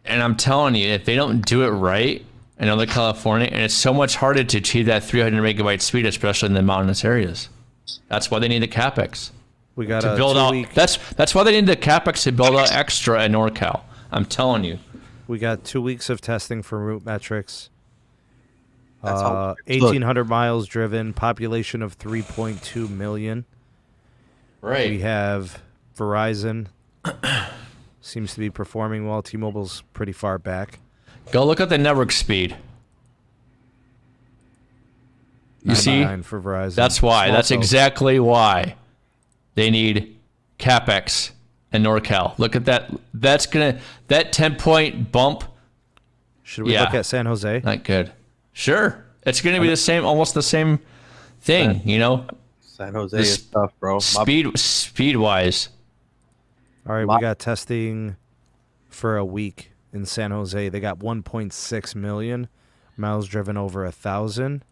And I'm telling you, if they don't do it right in Northern California, and it's so much harder to achieve that 300 megabyte speed, especially in the mountainous areas. That's why they need the capex. We got to build out. That's why they need the capex to build out extra in NorCal. I'm telling you. We got 2 weeks of testing for route metrics. 1,800 miles driven, population of 3.2 million. Right. We have Verizon. Seems to be performing well. T-Mobile's pretty far back. Go look at the network speed. You see? For Verizon. That's why. That's exactly why they need capex in NorCal. Look at that. That 10-point bump. Should we look at San Jose? Not good. Sure. It's going to be the same, almost the same thing, San Jose is tough, bro. Speed-wise. All right, we got testing for a week in San Jose. They got 1.6 million miles driven over 1,000.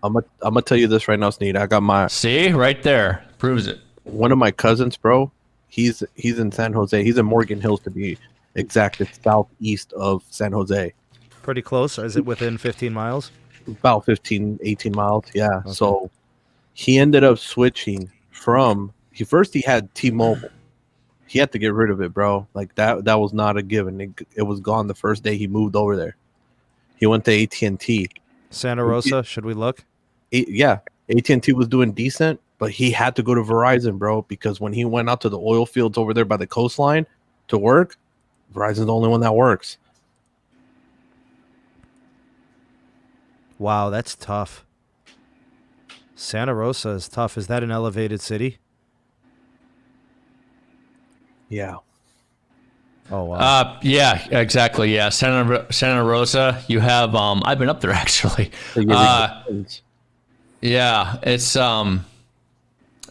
I'm gonna tell you this right now, Sneed. I got my right there proves it. One of my cousins, bro. He's in San Jose. He's in Morgan Hills to be exact. It's southeast of San Jose. Pretty close. Is it within 15 miles? About 15, 18 miles. Yeah. Okay. So he ended up switching from. He had T-Mobile. He had to get rid of it, bro. Like that was not a given. It was gone the first day he moved over there. He went to AT&T. Santa Rosa, should we look? Yeah, AT&T was doing decent, but he had to go to Verizon, bro, because when he went out to the oil fields over there by the coastline to work, Verizon's the only one that works. Wow, that's tough. Santa Rosa is tough. Is that an elevated city? Yeah. Oh wow. Yeah, exactly. Yeah, Santa Rosa. You have I've been up there actually. Yeah, it's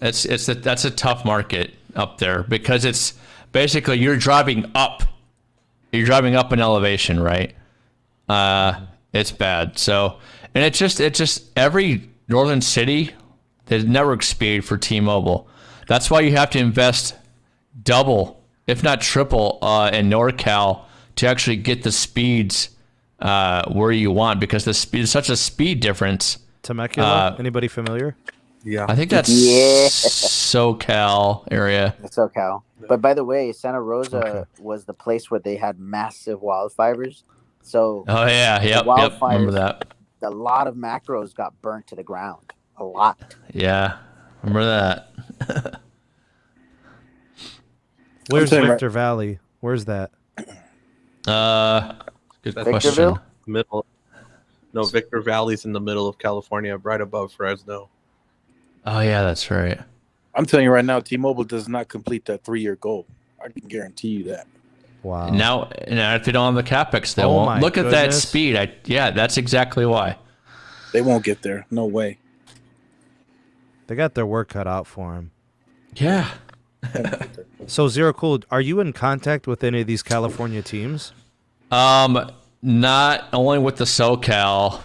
that's a tough market up there because it's basically you're driving up in elevation, right? It's bad. So, and it's just every northern city, there's network speed for T-Mobile. That's why you have to invest double, if not triple, in NorCal to actually get the speeds where you want because the speed is such a speed difference. Temecula, anybody familiar? Yeah, I think that's SoCal area. It's SoCal. But by the way, Santa Rosa was the place where they had massive wildfires. So yep, remember that. A lot of macros got burnt to the ground. A lot. Yeah, remember that. Where's Victor Valley? Where's that? Good question. Victorville? Middle. No, Victor Valley's in the middle of California, right above Fresno. Oh yeah, that's right. I'm telling you right now, T-Mobile does not complete that 3-year goal. I can guarantee you that. Wow. Now if they don't have the capex, they won't. Look at that speed. That's exactly why. They won't get there. No way. They got their work cut out for them. Yeah. So Zero Cool, are you in contact with any of these California teams? Not only with the SoCal,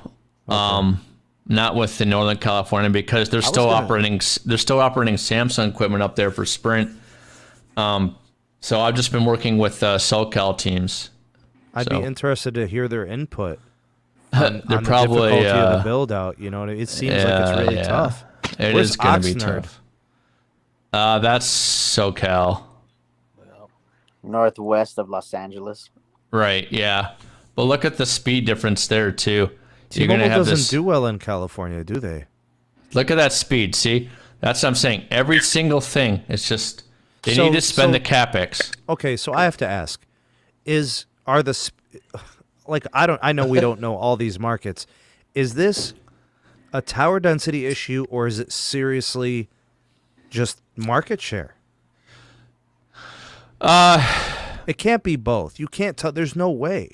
not with the Northern California because they're still operating Samsung equipment up there for Sprint. So I've just been working with SoCal teams. I'd be interested to hear their input. They're on probably the difficulty of the build out. It seems like it's really tough. It is going to be tough. That's SoCal. Northwest of Los Angeles. Right, yeah. But look at the speed difference there, too. T-Mobile doesn't do well in California, do they? Look at that speed, see? That's what I'm saying. Every single thing, it's just, they need to spend the capex. Okay, so I have to ask, like I know we don't know all these markets. Is this a tower density issue, or is it seriously just market share? It can't be both. You can't tell. There's no way.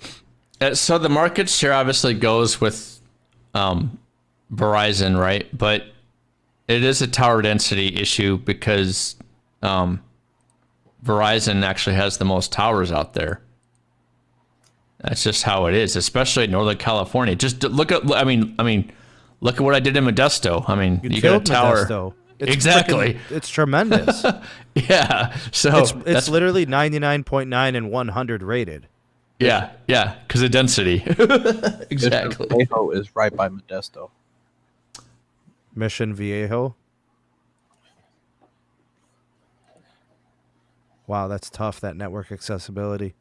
So the market share obviously goes with Verizon, right? But it is a tower density issue because Verizon actually has the most towers out there. That's just how it is, especially in Northern California. Just look at, I mean, look at what I did in Modesto. I mean, you got a tower. Modesto. Exactly. It's tremendous. Yeah. So it's literally 99.9 and 100 rated. Yeah, because of density. Exactly. Viejo is right by Modesto. Mission Viejo. Wow, that's tough, that network accessibility.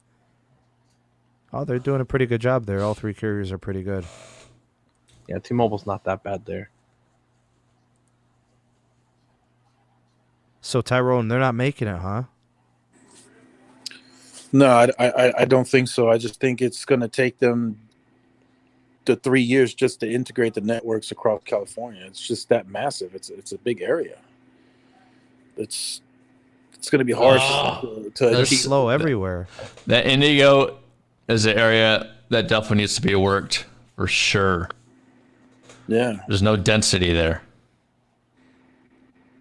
Oh, they're doing a pretty good job there. All three carriers are pretty good. Yeah, T-Mobile's not that bad there. So, Tyrone, they're not making it, huh? No, I don't think so. I just think it's going to take them the 3 years just to integrate the networks across California. It's just that massive. It's a big area. It's going to be hard to They're slow everywhere. That Indigo is an area that definitely needs to be worked for sure. Yeah. There's no density there.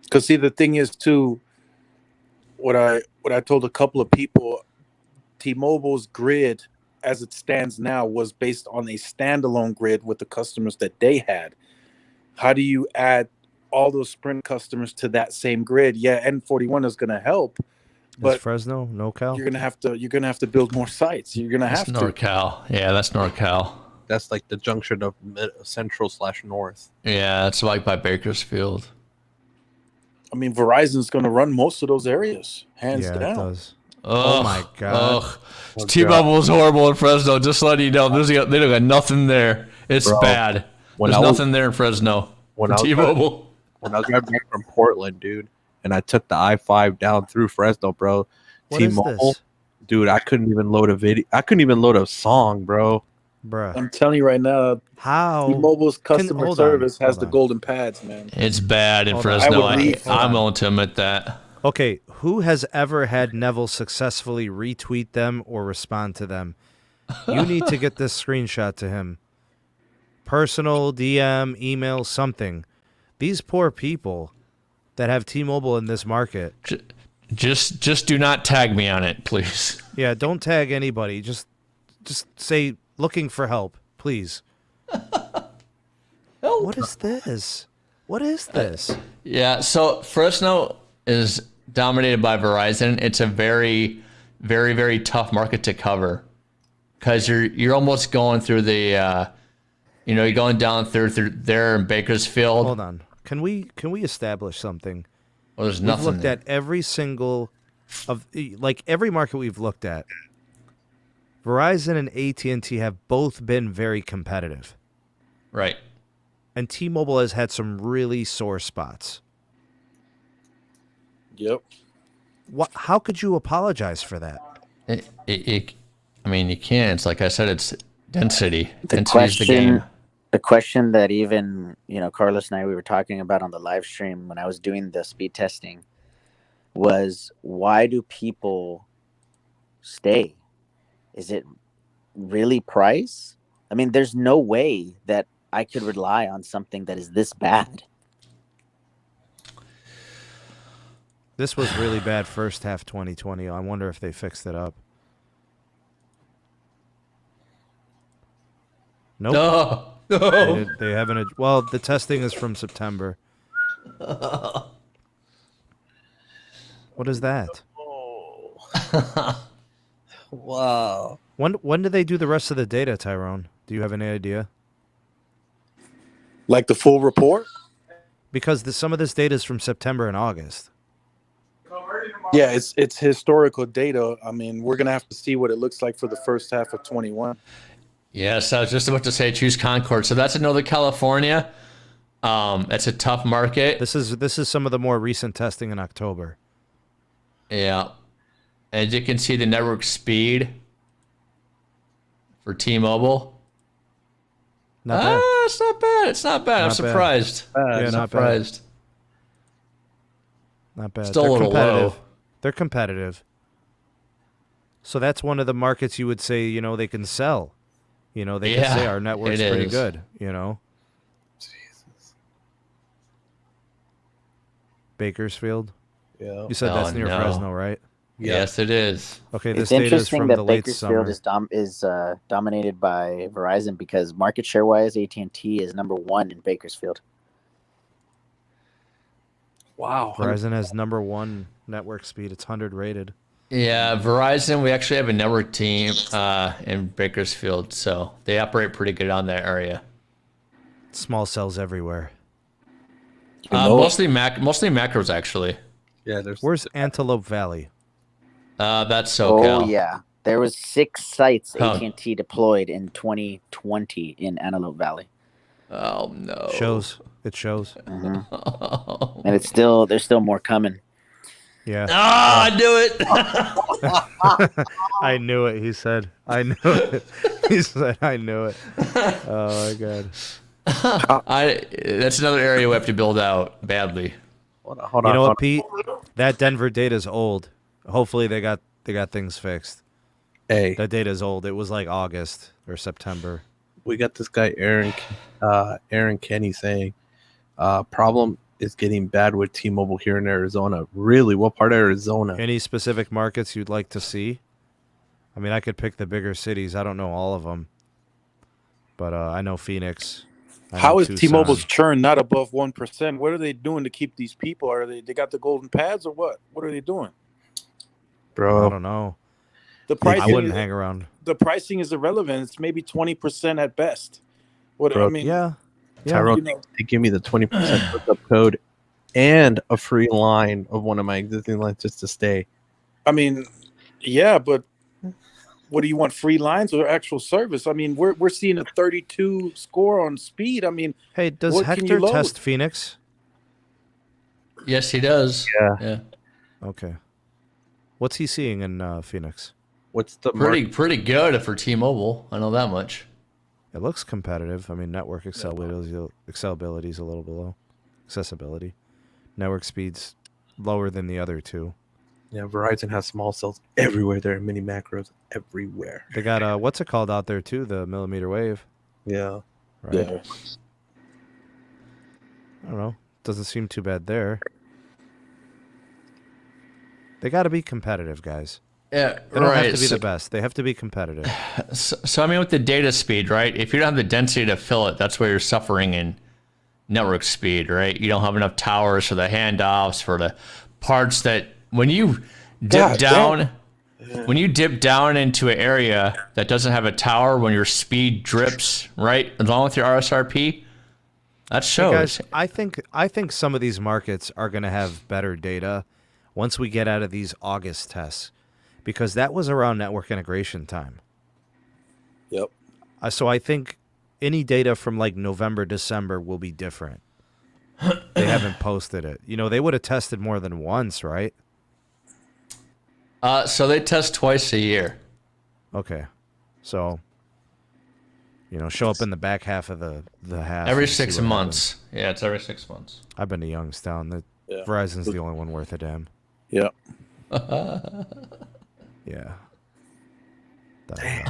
Because see, the thing is too, what I told a couple of people, T-Mobile's grid as it stands now was based on a standalone grid with the customers that they had. How do you add all those Sprint customers to that same grid? Yeah, N41 is going to help, but Fresno, NorCal. you're gonna have to build more sites. You're gonna have That's to. NorCal. Yeah, that's NorCal. That's like the junction of central/north. Yeah, it's like by Bakersfield. I mean, Verizon's going to run most of those areas, hands Yeah, down. it does. Oh my God. T-Mobile is horrible in Fresno. Just letting you know, they don't got nothing there. It's bad. There's nothing there in Fresno for T-Mobile. When I was driving back from Portland, dude, and I took the I-5 down through Fresno, bro. What is T-Mobile, this? dude, I couldn't even load a video. I couldn't even load a song, bro. Bruh. I'm telling you right now, How? T-Mobile's customer hold service on, has hold the on. golden pads, man. It's bad in Hold on. Fresno. I would leave. I'm willing to admit that. Okay, who has ever had Neville successfully retweet them or respond to them? You need to get this screenshot to him. Personal, DM, email, something. These poor people that have T-Mobile in this market. Just do not tag me on it, please. Yeah, don't tag anybody. Just say looking for help, please. What is this? What is this? Yeah, so Fresno is dominated by Verizon. It's a very, very, very tough market to cover because you're almost going through the, you're going down through there in Bakersfield. Hold on. Can we establish something? Well, there's We've nothing looked there. at every single of every market we've looked at. Verizon and AT&T have both been very competitive. Right. And T-Mobile has had some really sore spots. Yep. How could you apologize for that? I mean, you can't. It's like I said, it's density. The Density is the game. question that even, Carlos and I, we were talking about on the live stream when I was doing the speed testing was, why do people stay? Is it really price? I mean, there's no way that I could rely on something that is this bad. This was really bad first half 2020. I wonder if they fixed it up. Nope. No. They haven't. Well, the testing is from September. What is that? Wow. When do they do the rest of the data, Tyrone? Do you have any idea? Like the full report? Because some of this data is from September and August. Yeah, it's historical data. I mean, we're gonna have to see what it looks like for the first half of 21. Yes, I was just about to say choose Concord. So that's in Northern California. It's a tough market. This is some of the more recent testing in October. Yeah. As you can see, the network speed for T-Mobile. Not bad. It's not bad. It's not bad. I'm Not bad. surprised. Yeah, I'm not bad. surprised. Not bad. Still a They're little competitive. low. They're competitive. So that's one of the markets you would say, you know, they can sell. You know, they can say our network's it pretty is. good, you know. Jesus. Bakersfield. Yeah. You said that's Oh, near no. Fresno, right? Yeah. Yes, it is. Okay, this It's data is interesting from that the late Bakersfield summer. is dominated by Verizon because market share wise, AT&T is number 1 in Bakersfield. Wow. Verizon has number 1 network speed. It's 100 rated. Yeah, Verizon, we actually have a network team in Bakersfield, so they operate pretty good on that area. Small cells everywhere. Mostly macros, actually. Yeah. There's. Where's Antelope Valley? That's SoCal. Oh yeah, there was 6 sites Huh. AT&T deployed in 2020 in Antelope Valley, Oh, no. Shows. It shows. Oh. and there's still more coming. Yeah. Ah, I knew it. I knew it, he said. I knew it. He said, I knew it. Oh, my God. That's another area we have to build out badly. Hold on. You know hold what, Pete? That Denver data's old. Hopefully they got things fixed. on. Hey, That data's old. It was like August or September. we got this guy Aaron Kenny saying, problem is getting bad with T-Mobile here in Arizona. Really? What part of Arizona? Any specific markets you'd like to see? I mean, I could pick the bigger cities. I don't know all of them. But I know Phoenix. I know How is Tucson. T-Mobile's churn not above 1%? What are they doing to keep these people? Are they got the golden pads or what? What are they doing? I Bro, don't know. The I pricing, wouldn't hang around. the pricing is irrelevant. It's maybe 20% at best. What Bro, I mean, Yeah. Tyrone, you know. they give me the 20% hookup code and a free line of one of my existing lines just to stay. I mean, yeah, but what do you want? Free lines or actual service? I mean, we're seeing a 32 score on speed. I mean, Hey, does What can Hector you load? test Phoenix? Yes, he does. Yeah. Okay. What's he seeing in Phoenix? What's the Pretty good for T-Mobile. I know that much. It looks competitive. I mean, network accessibility is a little below. Accessibility. Network speed's lower than the other two. Yeah, Verizon has small cells everywhere. There are mini macros everywhere. They got what's it called out there too? The millimeter wave, Yeah. right? yeah. I don't know. Doesn't seem too bad there. They got to be competitive, guys. Yeah, They don't right. have to be the best. They have to be competitive. So I mean, with the data speed, right? If you don't have the density to fill it, that's where you're suffering in network speed, right? You don't have enough towers for the handoffs, for the parts that when you dip God down, when you dip down into an area that doesn't have a tower, when your speed drips, right, along with your RSRP, that Hey shows. guys, I think some of these markets are going to have better data once we get out of these August tests, because that was around network integration time. Yep. So I think any data from like November, December will be different. They haven't posted it. You know, they would have tested more than once, right? So they test twice a year. Okay. So, you know, show up in the back half of the half. Every and see 6 what months. Yeah, it's every 6 months. happens. I've been to Youngstown. Yeah. Verizon's the only one worth a damn. Yeah. Yeah.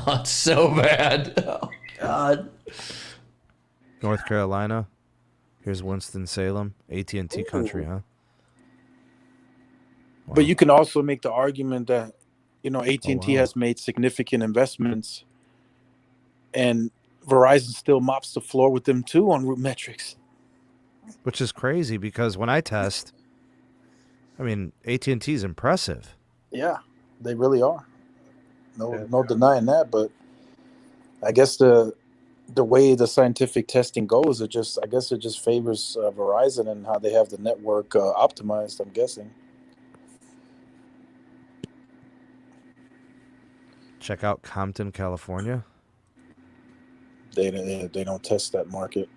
Oh, it's so bad. Oh, God. North Carolina. Here's Winston-Salem. AT&T country, huh? Wow. But you can also make the argument that, you know, AT&T wow. has made significant investments, and Verizon still mops the floor with them too on root metrics. Which is crazy because when I test, I mean, AT&T is impressive. Yeah, they really are. No denying that. But I guess the way the scientific testing goes, it just favors Verizon and how they have the network optimized. I'm guessing. Check out Compton, California. They don't test that market.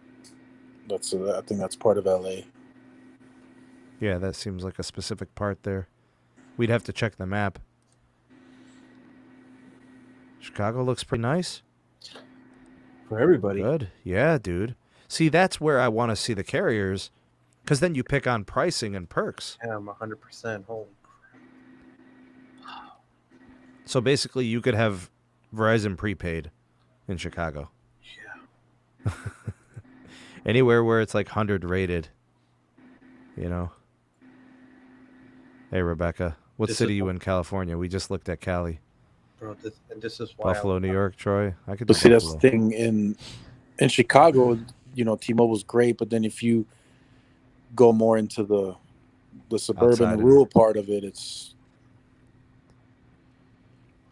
I think that's part of LA. Yeah, that seems like a specific part there. We'd have to check the map. Chicago looks pretty nice. for everybody. Good. Yeah, dude. See, that's where I want to see the carriers, because then you pick on pricing and perks. Yeah, I'm 100%. Holy. So basically, you could have Verizon prepaid in Chicago. Yeah. Anywhere where it's like 100 rated, you know. Hey, Rebecca. What This city is- you in California? We just looked at Cali. Bro, this is why Buffalo, New York, Troy. I could do But see, that's Buffalo. the thing in Chicago. You know, T-Mobile's great, but then if you go more into the suburban, Outside and of rural part of it, it's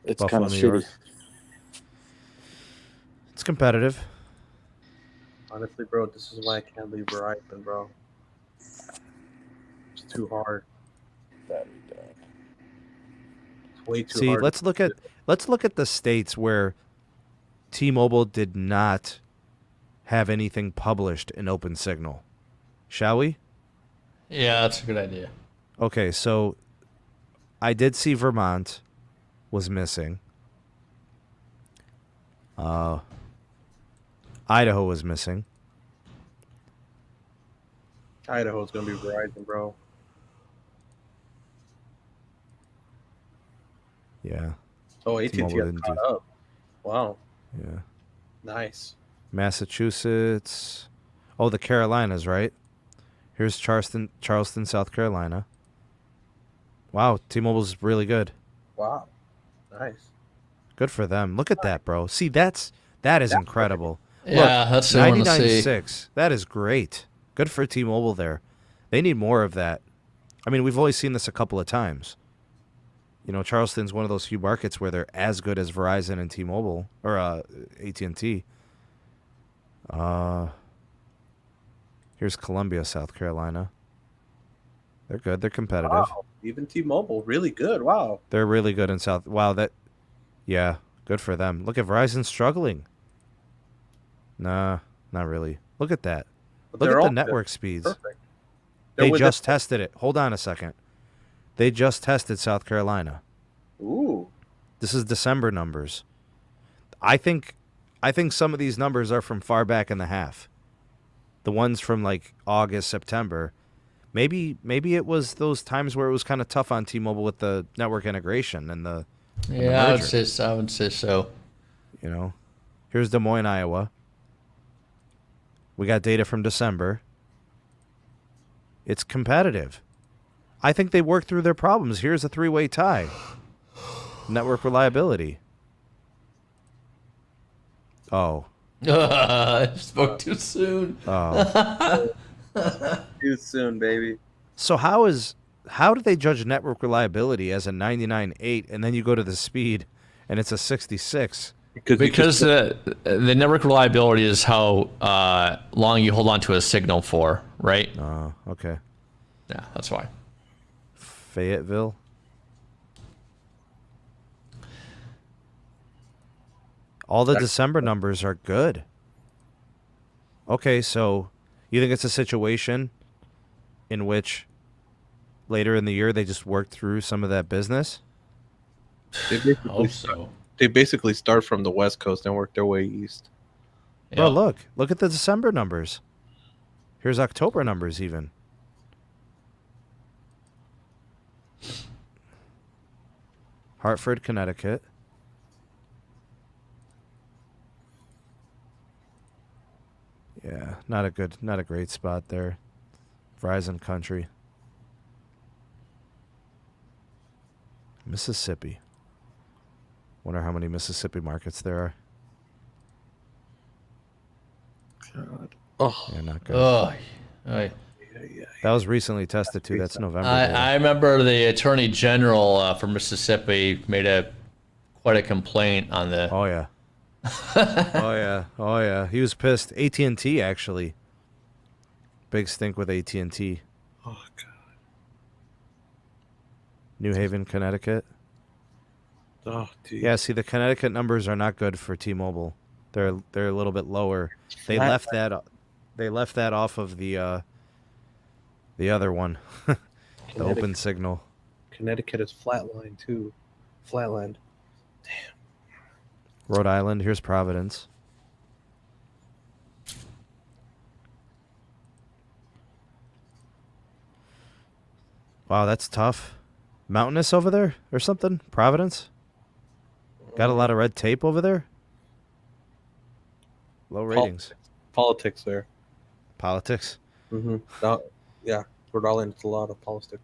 Buffalo, kind of New shitty. York. It's competitive. honestly, bro, this is why I can't leave Verizon, bro. It's too hard. Battery died. It's way too See, hard. let's look at the states where T-Mobile did not have anything published in OpenSignal. Shall we? Yeah, that's a good idea. Okay, so I did see Vermont was missing. Idaho was missing. Idaho's gonna be Verizon, bro. Yeah, Oh, AT&T T-Mobile has didn't caught do- up. Wow, yeah. nice. Massachusetts. Oh, the Carolinas, right? Here's Charleston, South Carolina. Wow, T-Mobile's really good. Wow, nice. Good for them. Look at that, bro. See, that is incredible. Yeah, that's what I want to see. 99.6. That is great. Good for T-Mobile there. They need more of that. I mean, we've only seen this a couple of times. You know, Charleston's one of those few markets where they're as good as Verizon and T-Mobile or AT&T. Here's Columbia, South Carolina. They're good. They're competitive. Wow, even T-Mobile, really good. Wow. They're really good in South. Wow, yeah, good for them. Look at Verizon struggling. Nah, not really. Look at that. But Look they're at the all network good. speeds. Perfect. They with just tested it. Hold on a second. They just tested South Carolina. Ooh. This is December numbers. I think some of these numbers are from far back in the half. The ones from like August, September. Maybe it was those times where it was kind of tough on T-Mobile with the network integration and the Yeah, I would merger. say so. You know. Here's Des Moines, Iowa. We got data from December. It's competitive. I think they worked through their problems. Here's a three-way tie. Network reliability. Oh. I spoke too soon. Oh. Too soon, baby. So how do they judge network reliability as a 99.8 and then you go to the speed and it's a 66? Because the network reliability is how long you hold on to a signal for, right? Oh, okay. Yeah, that's why. Fayetteville. All the December numbers are good. Okay, so you think it's a situation in which later in the year they just worked through some of that business? They I basically, hope so. they basically start from the West Coast and work their way east. Bro, Yeah. look at the December numbers. Here's October numbers even. Hartford, Connecticut. Yeah, not a great spot there. Verizon country. Mississippi. Wonder how many Mississippi markets there are. God. Oh, Yeah, not good. Ugh. That was recently tested too. That's November. I remember the Attorney General for Mississippi made quite a complaint on the. Oh yeah. Oh yeah. He was pissed. AT&T actually. Big stink with AT&T. oh God. New Haven, Connecticut. Oh, dude. Yeah, see the Connecticut numbers are not good for T-Mobile. They're a little bit lower. They Flat- left that off of the other one. The Connecticut. OpenSignal. Connecticut is flatline too. Flatland. Rhode Island, here's Providence. Wow, that's tough. Mountainous over there or something? Providence? Got a lot of red tape over there? Low ratings. Politics there. Politics? Mm-hmm. Yeah, Rhode Island, it's a lot of politics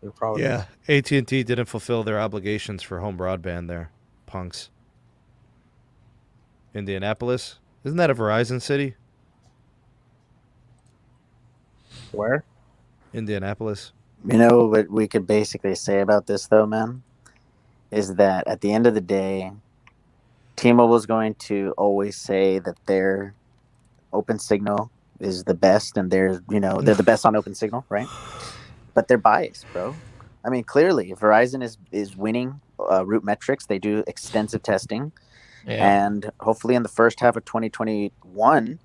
in Providence. Yeah, AT&T didn't fulfill their obligations for home broadband there. Punks. Indianapolis? Isn't that a Verizon city? Where? Indianapolis. You know what we could basically say about this, though, man, is that at the end of the day, T-Mobile is going to always say that their OpenSignal is the best, and they're the best on OpenSignal, right? But they're biased, bro. I mean, clearly, Verizon is winning root metrics. They do extensive testing, and hopefully, in the first half of 2021,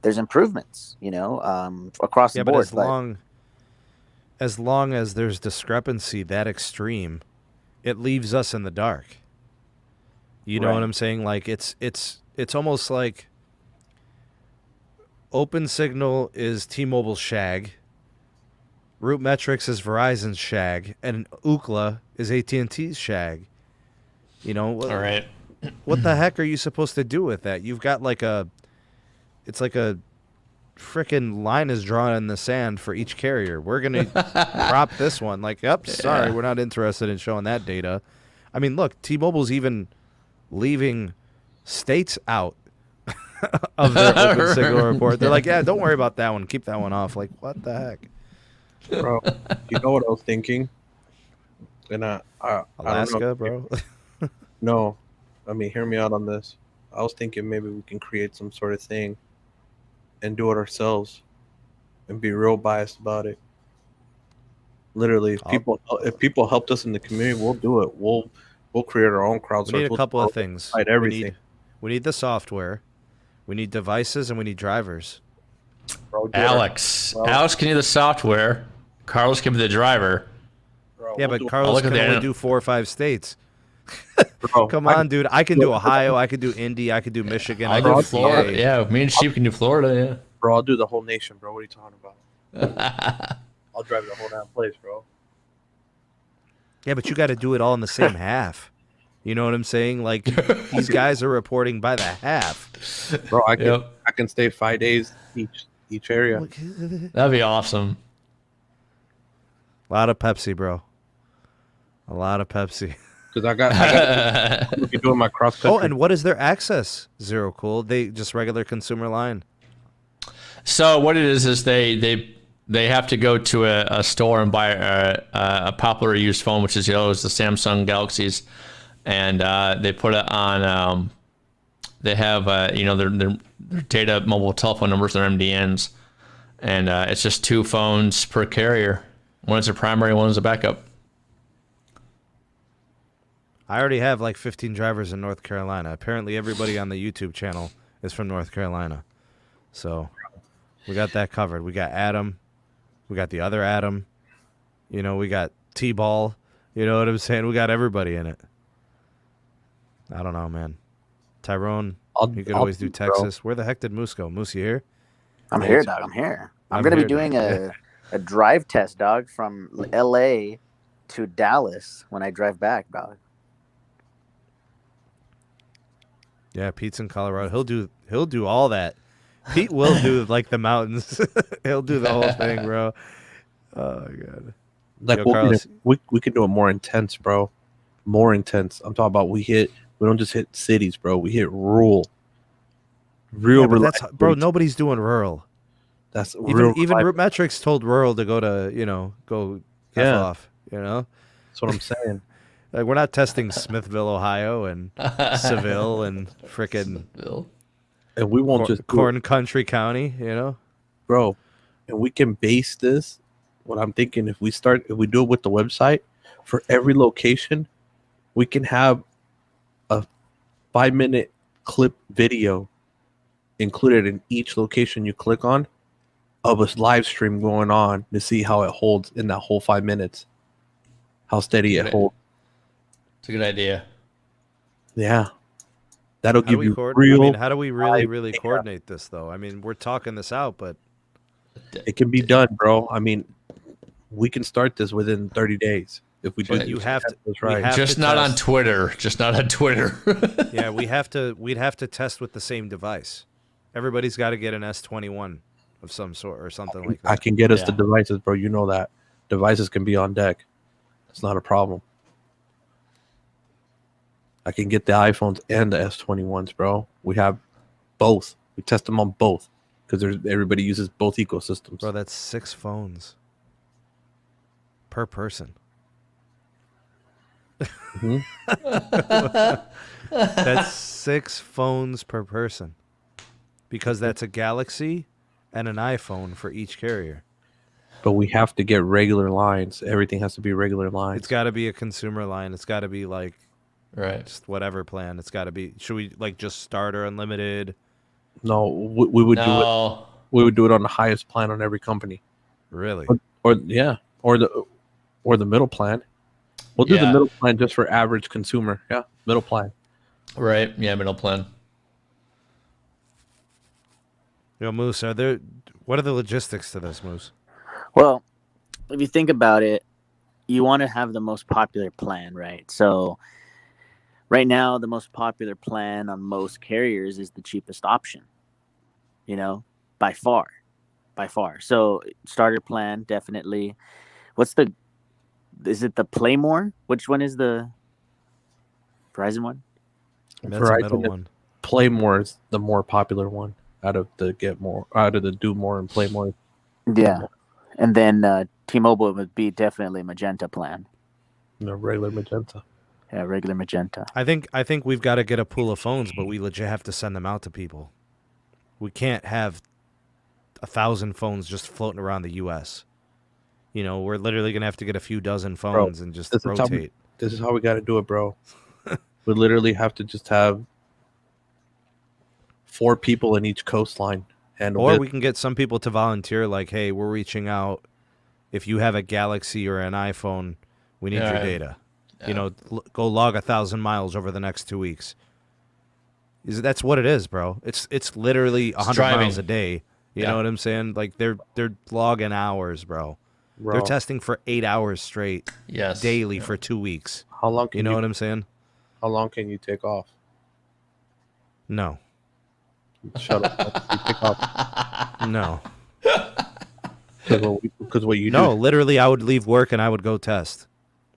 there's improvements. Across the board. But as long as there's discrepancy that extreme, it leaves us in the dark. You know what I'm saying? Like it's almost like OpenSignal is T-Mobile's shag, Root Metrics is Verizon's shag, and Ookla is AT&T's shag. All right. What the heck are you supposed to do with that? You've got it's like a freaking line is drawn in the sand for each carrier. We're going to crop this one. Sorry, we're not interested in showing that data. I mean, look, T-Mobile's even leaving states out of their OpenSignal report. They're like, yeah, don't worry about that one. Keep that one off. Like, what the heck? Bro, you know what I was thinking? And Alaska, I don't know. bro. No, I mean, hear me out on this. I was thinking maybe we can create some sort of thing and do it ourselves and be real biased about it. Literally, if people helped us in the community, we'll do it. We'll create our own crowdsource. We need a couple of things. Everything. We need the software. We need devices, and we need drivers. Bro, Alex can do the software. Carlos can be the driver. Bro, yeah, but Carlos can only do 4 or 5 states. Bro, Come on, dude. I can do Ohio. I could do Indy. I could do Michigan. I could do Florida. Yeah, me and Sheep can do Florida. Yeah. Bro, I'll do the whole nation, bro. What are you talking about? I'll drive the whole damn place, bro. Yeah, but you got to do it all in the same half. You know what I'm saying? Like, these guys are reporting by the half. Bro, I can stay 5 days each area. That'd be awesome. A lot of Pepsi, bro. A lot of Pepsi. Because I got doing my cross country. Oh, and what is their access? Zero Cool. They just regular consumer line. So what it is they have to go to a store and buy a popular used phone, which is the Samsung Galaxies, and they put it on. They have their data mobile telephone numbers, their MDNs, and it's just 2 phones per carrier. One is a primary, one is a backup. I already have like 15 drivers in North Carolina. Apparently, everybody on the YouTube channel is from North Carolina, so we got that covered. We got Adam. We got the other Adam. We got T-Ball. You know what I'm saying? We got everybody in it. I don't know, man. Tyrone, you could always do Texas. Bro. Where the heck did Moose go? Moose, you here? I'm here, dog. I'm here. I'm going to be doing a drive test, dog, from L.A. to Dallas when I drive back, dog. Yeah, Pete's in Colorado. He'll do all that. Pete will do like the mountains. He'll do the whole thing, bro. Oh god. Like we can do it more intense, bro. More intense. I'm talking about we don't just hit cities, bro. We hit rural. Bro, nobody's doing rural. That's even Root Metrics told rural to go to, go F off, That's what I'm saying. Like, we're not testing Smithville, Ohio, and Seville, and frickin' and we won't just Corn Country County, bro. And we can base this. What I'm thinking, if we do it with the website, for every location, we can have a 5-minute clip video included in each location you click on of a live stream going on to see how it holds in that whole 5 minutes, how steady it holds. It's a good idea. Yeah. That'll give you real. I mean, how do we really coordinate this, though? I mean, we're talking this out, but it can be done, bro. I mean, we can start this within 30 days if we do. But you have to. That's right. Just not on Twitter. Just not on Twitter. Yeah, we'd have to test with the same device. Everybody's got to get an S21 of some sort or something like that. I can get us the devices, bro. You know that devices can be on deck. It's not a problem. I can get the iPhones and the S21s, bro. We have both. We test them on both because everybody uses both ecosystems. Bro, that's 6 phones per person. Mhm. That's 6 phones per person because that's a Galaxy and an iPhone for each carrier. But we have to get regular lines. Everything has to be regular lines. It's got to be a consumer line. It's got to be like Right. just whatever plan. It's got to be. Should we like just starter unlimited? No, we would do it. We would do it on the highest plan on every company. Really? Or the middle plan. We'll do the middle plan just for average consumer. Yeah, middle plan. Right. Yeah, middle plan. Yo, Moose, what are the logistics to this, Moose? Well, if you think about it, you want to have the most popular plan, right? So right now, the most popular plan on most carriers is the cheapest option, by far. So starter plan, definitely. Is it the Play More? Which one is the Verizon one? That's the middle one. Play More is the more popular one out of the Do More and Play More. Yeah. And then T-Mobile would be definitely Magenta plan. No, regular Magenta. Yeah, regular Magenta. I think we've got to get a pool of phones, but we legit have to send them out to people. We can't have 1,000 phones just floating around the U.S. We're literally gonna have to get a few dozen phones and just rotate. This is how we got to do it, bro. We literally have to just have 4 people in each coastline. Or we can get some people to volunteer, like, hey, we're reaching out. If you have a Galaxy or an iPhone, we need your data. Yeah. Go log 1,000 miles over the next 2 weeks. That's what it is, bro. It's literally 100 miles a day. You know what I'm saying? Like they're logging hours, bro. They're testing for 8 hours straight, daily for 2 weeks. How long? Can you know what I'm saying? How long can you take off? No. Shut up. You take off. No. Because what you do? No, literally, I would leave work and I would go test.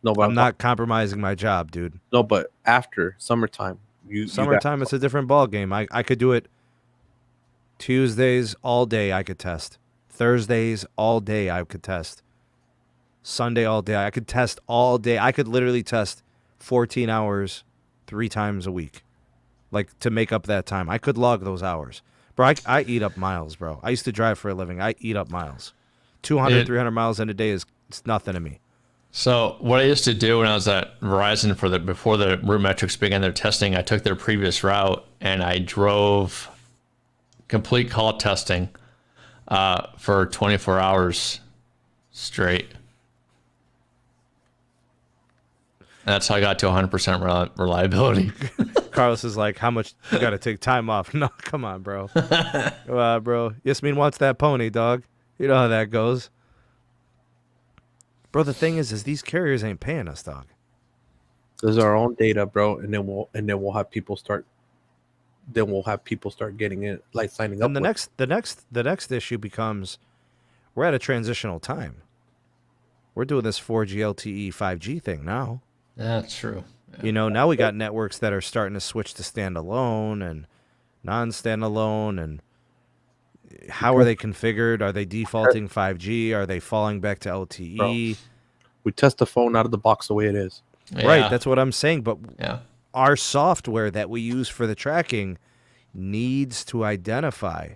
No, but I'm not compromising my job, dude. No, but after summertime, summertime it's a different ball game. I could do it Tuesdays all day. I could test Thursdays all day. I could test Sunday all day. I could test all day. I could literally test 14 hours 3 times a week, like to make up that time. I could log those hours, bro. I eat up miles, bro. I used to drive for a living. I eat up miles. 200, 300 miles in a day it's nothing to me. So what I used to do when I was at Verizon before the route metrics began their testing, I took their previous route and I drove complete call testing for 24 hours straight. And that's how I got to 100% reliability. Carlos is like, how much you got to take time off? No, come on, bro. Bro. Yasmin wants that pony, dog. You know how that goes. Bro, the thing is these carriers ain't paying us, dog. This is our own data, bro, and then we'll have people start. Then we'll have people start getting it, like signing up. And the next issue becomes, we're at a transitional time. We're doing this 4G LTE 5G thing now. That's true. Yeah. Now we got networks that are starting to switch to standalone and non-standalone, and how are they configured? Are they defaulting 5G? Are they falling back to LTE? Bro, we test the phone out of the box the way it is. Yeah. Right, that's what I'm saying. But our software that we use for the tracking needs to identify,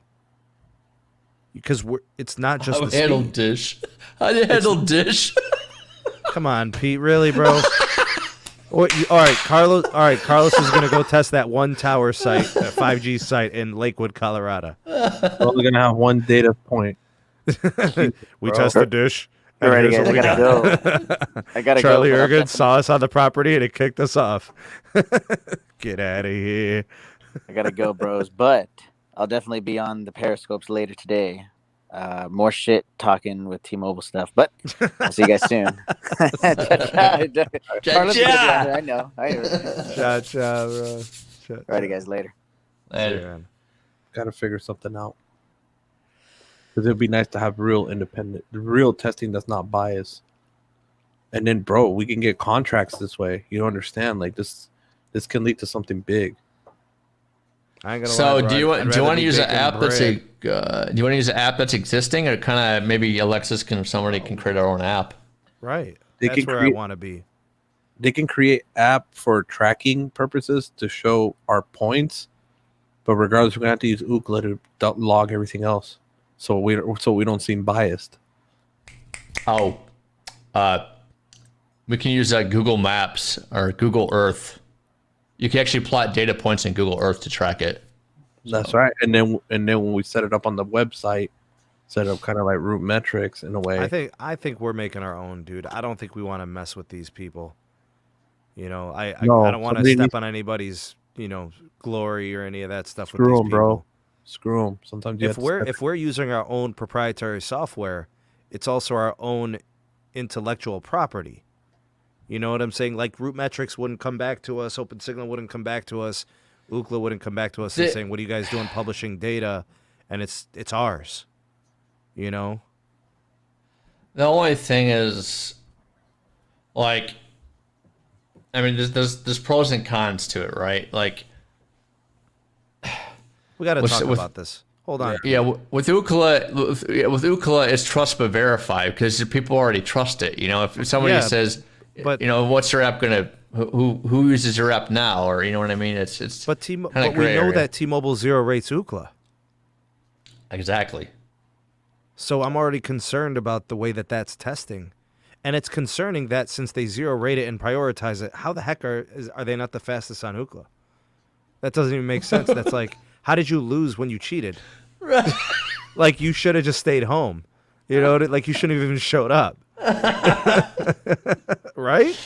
because it's not just the handle speed. Dish. How do you handle Dish? Come on, Pete, really, bro? All right, Carlos. All right, Carlos is gonna go test that one tower site, that 5G site in Lakewood, Colorado. We're only gonna have one data point. We test the Dish. All right, guys, I gotta go. I gotta Charlie go. Ergen saw us on the property and it kicked us off. Get out of here. I gotta go, bros. But I'll definitely be on the Periscopes later today. more shit talking with T-Mobile stuff. But I'll see you guys soon. Carlos is gonna be on there. I know. Cha-cha, bro. Cha-cha. Alrighty, guys. Later. Later. Gotta figure something out. Because it'd be nice to have real independent, real testing that's not biased. And then, bro, we can get contracts this way. You don't understand? Like this can lead to something big. I ain't gonna So lie, do you want to use an app bread. do you want to use an app that's existing, or kind of maybe Alexis somebody can create our own app? Right. They That's can where create- I want to be. They can create app for tracking purposes to show our points, but regardless, we're gonna have to use Ookla to log everything else, so we don't seem biased. Oh, we can use Google Maps or Google Earth. You can actually plot data points in Google Earth to track it. That's right. And then when we set it up on the website, set up kind of like root metrics in a way. I think we're making our own, dude. I don't think we want to mess with these people. You know, I No, don't want to somebody step needs- on anybody's, glory or any of that stuff with Screw these them, bro. people. Screw them. Sometimes you have to If we're using our own proprietary software, it's also our own intellectual property. You know what I'm saying? Like root metrics wouldn't come back to us, OpenSignal wouldn't come back to us, Ookla wouldn't come back to us and saying, "What are you guys doing publishing data?" And it's ours. You know? The only thing is, like, I mean, there's pros and cons to it, right? Like, We got to With- talk with- about this. Hold on. yeah, with Ookla, it's trust but verify, because people already trust it. You know, if somebody Yeah, says, but- what's your app gonna? Who uses your app now? Or you know what I mean? It's But kinda we gray know area. that T-Mobile zero rates Ookla. Exactly. So I'm already concerned about the way that that's testing. And it's concerning that since they zero rate it and prioritize it, how the heck are they not the fastest on Ookla? That doesn't even make sense. That's like, how did you lose when you cheated? Right. Like, you should have just stayed home. You know, like you shouldn't have even showed up. Right?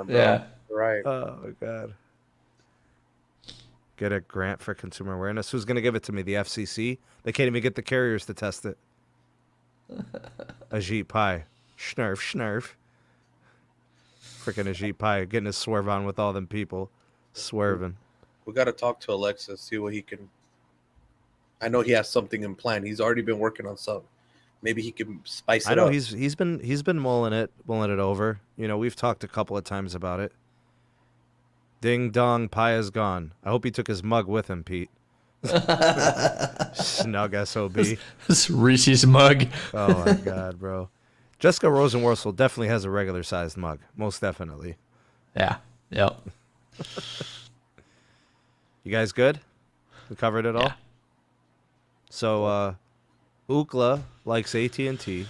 Yeah. Right. Oh, my God. Get a grant for consumer awareness. Who's going to give it to me? The FCC? They can't even get the carriers to test it. Ajit Pai. Schnurf. Freaking Ajit Pai getting his swerve on with all them people. Swerving. We got to talk to Alexis, see what he can. I know he has something in plan. He's already been working on something. Maybe he can spice it up. I know he's been mulling it over. You know, we've talked a couple of times about it. Ding dong, Pai is gone. I hope he took his mug with him, Pete. Snug SOB. This Reese's mug. Oh my God, bro. Jessica Rosenworcel definitely has a regular sized mug. Most definitely. Yeah. Yep. You guys good? We covered it all? Yeah. So, Ookla likes AT&T.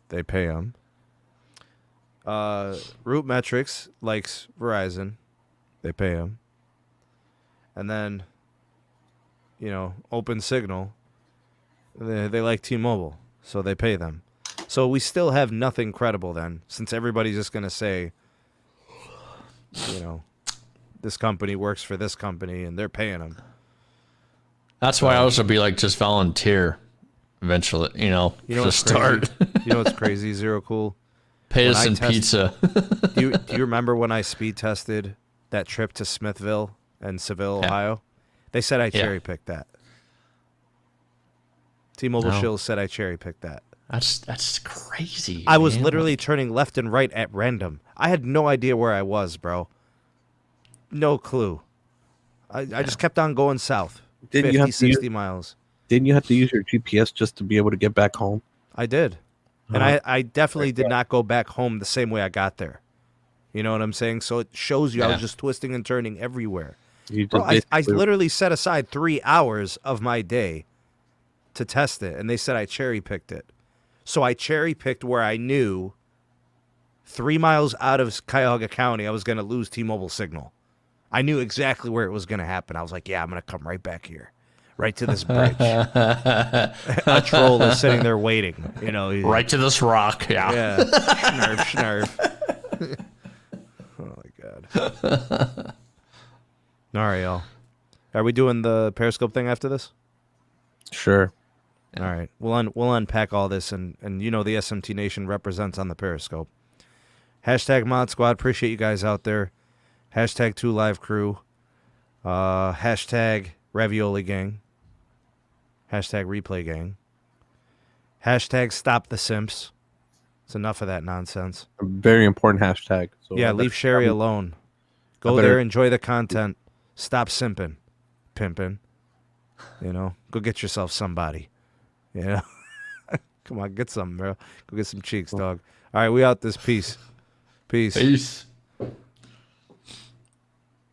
They pay them. Root Metrics likes Verizon. They pay them. And then, OpenSignal, they like T-Mobile, so they pay them. So we still have nothing credible then, since everybody's just going to say, this company works for this company and they're paying them. That's why I also be like, just volunteer eventually, to what's start. Crazy? You know what's crazy, Zero Cool? Pay When us I in test- pizza. Do you remember when I speed tested that trip to Smithville and Seville, Yeah. Ohio? They said I Yeah. cherry picked that. T-Mobile No. Shills said I cherry picked that. That's crazy. I was man. literally turning left and right at random. I had no idea where I was, bro. No clue. I just kept on going south. Didn't 50, you have to 60 miles. Didn't you have to use your GPS just to be able to get back home? I did. And Uh-huh. I definitely did not go back home the same way I got there. You know what I'm saying? So it shows you I Yeah. was just twisting and turning everywhere. You Bro, just I basically- literally set aside 3 hours of my day to test it, and they said I cherry-picked it. So I cherry-picked where I knew 3 miles out of Cuyahoga County I was going to lose T-Mobile signal. I knew exactly where it was going to happen. I was like, yeah, I'm going to come right back here, right to this bridge. A troll is sitting there waiting. He's- Right to this rock. Yeah. Yeah. Schnurf. Oh, my God. All right, y'all. Are we doing the Periscope thing after this? Sure. All right, we'll unpack all this, and the SMT Nation represents on the Periscope. Hashtag Mod Squad, appreciate you guys out there. Hashtag 2 Live Crew. Hashtag Ravioli Gang. Hashtag Replay Gang. Hashtag Stop the Simps. It's enough of that nonsense. A very important hashtag. So yeah, leave Sherry alone. Go there, enjoy the content. Stop simping, pimping. Go get yourself somebody. Come on, get something, bro. Go get some cheeks, dog. All right, we out this piece. Peace.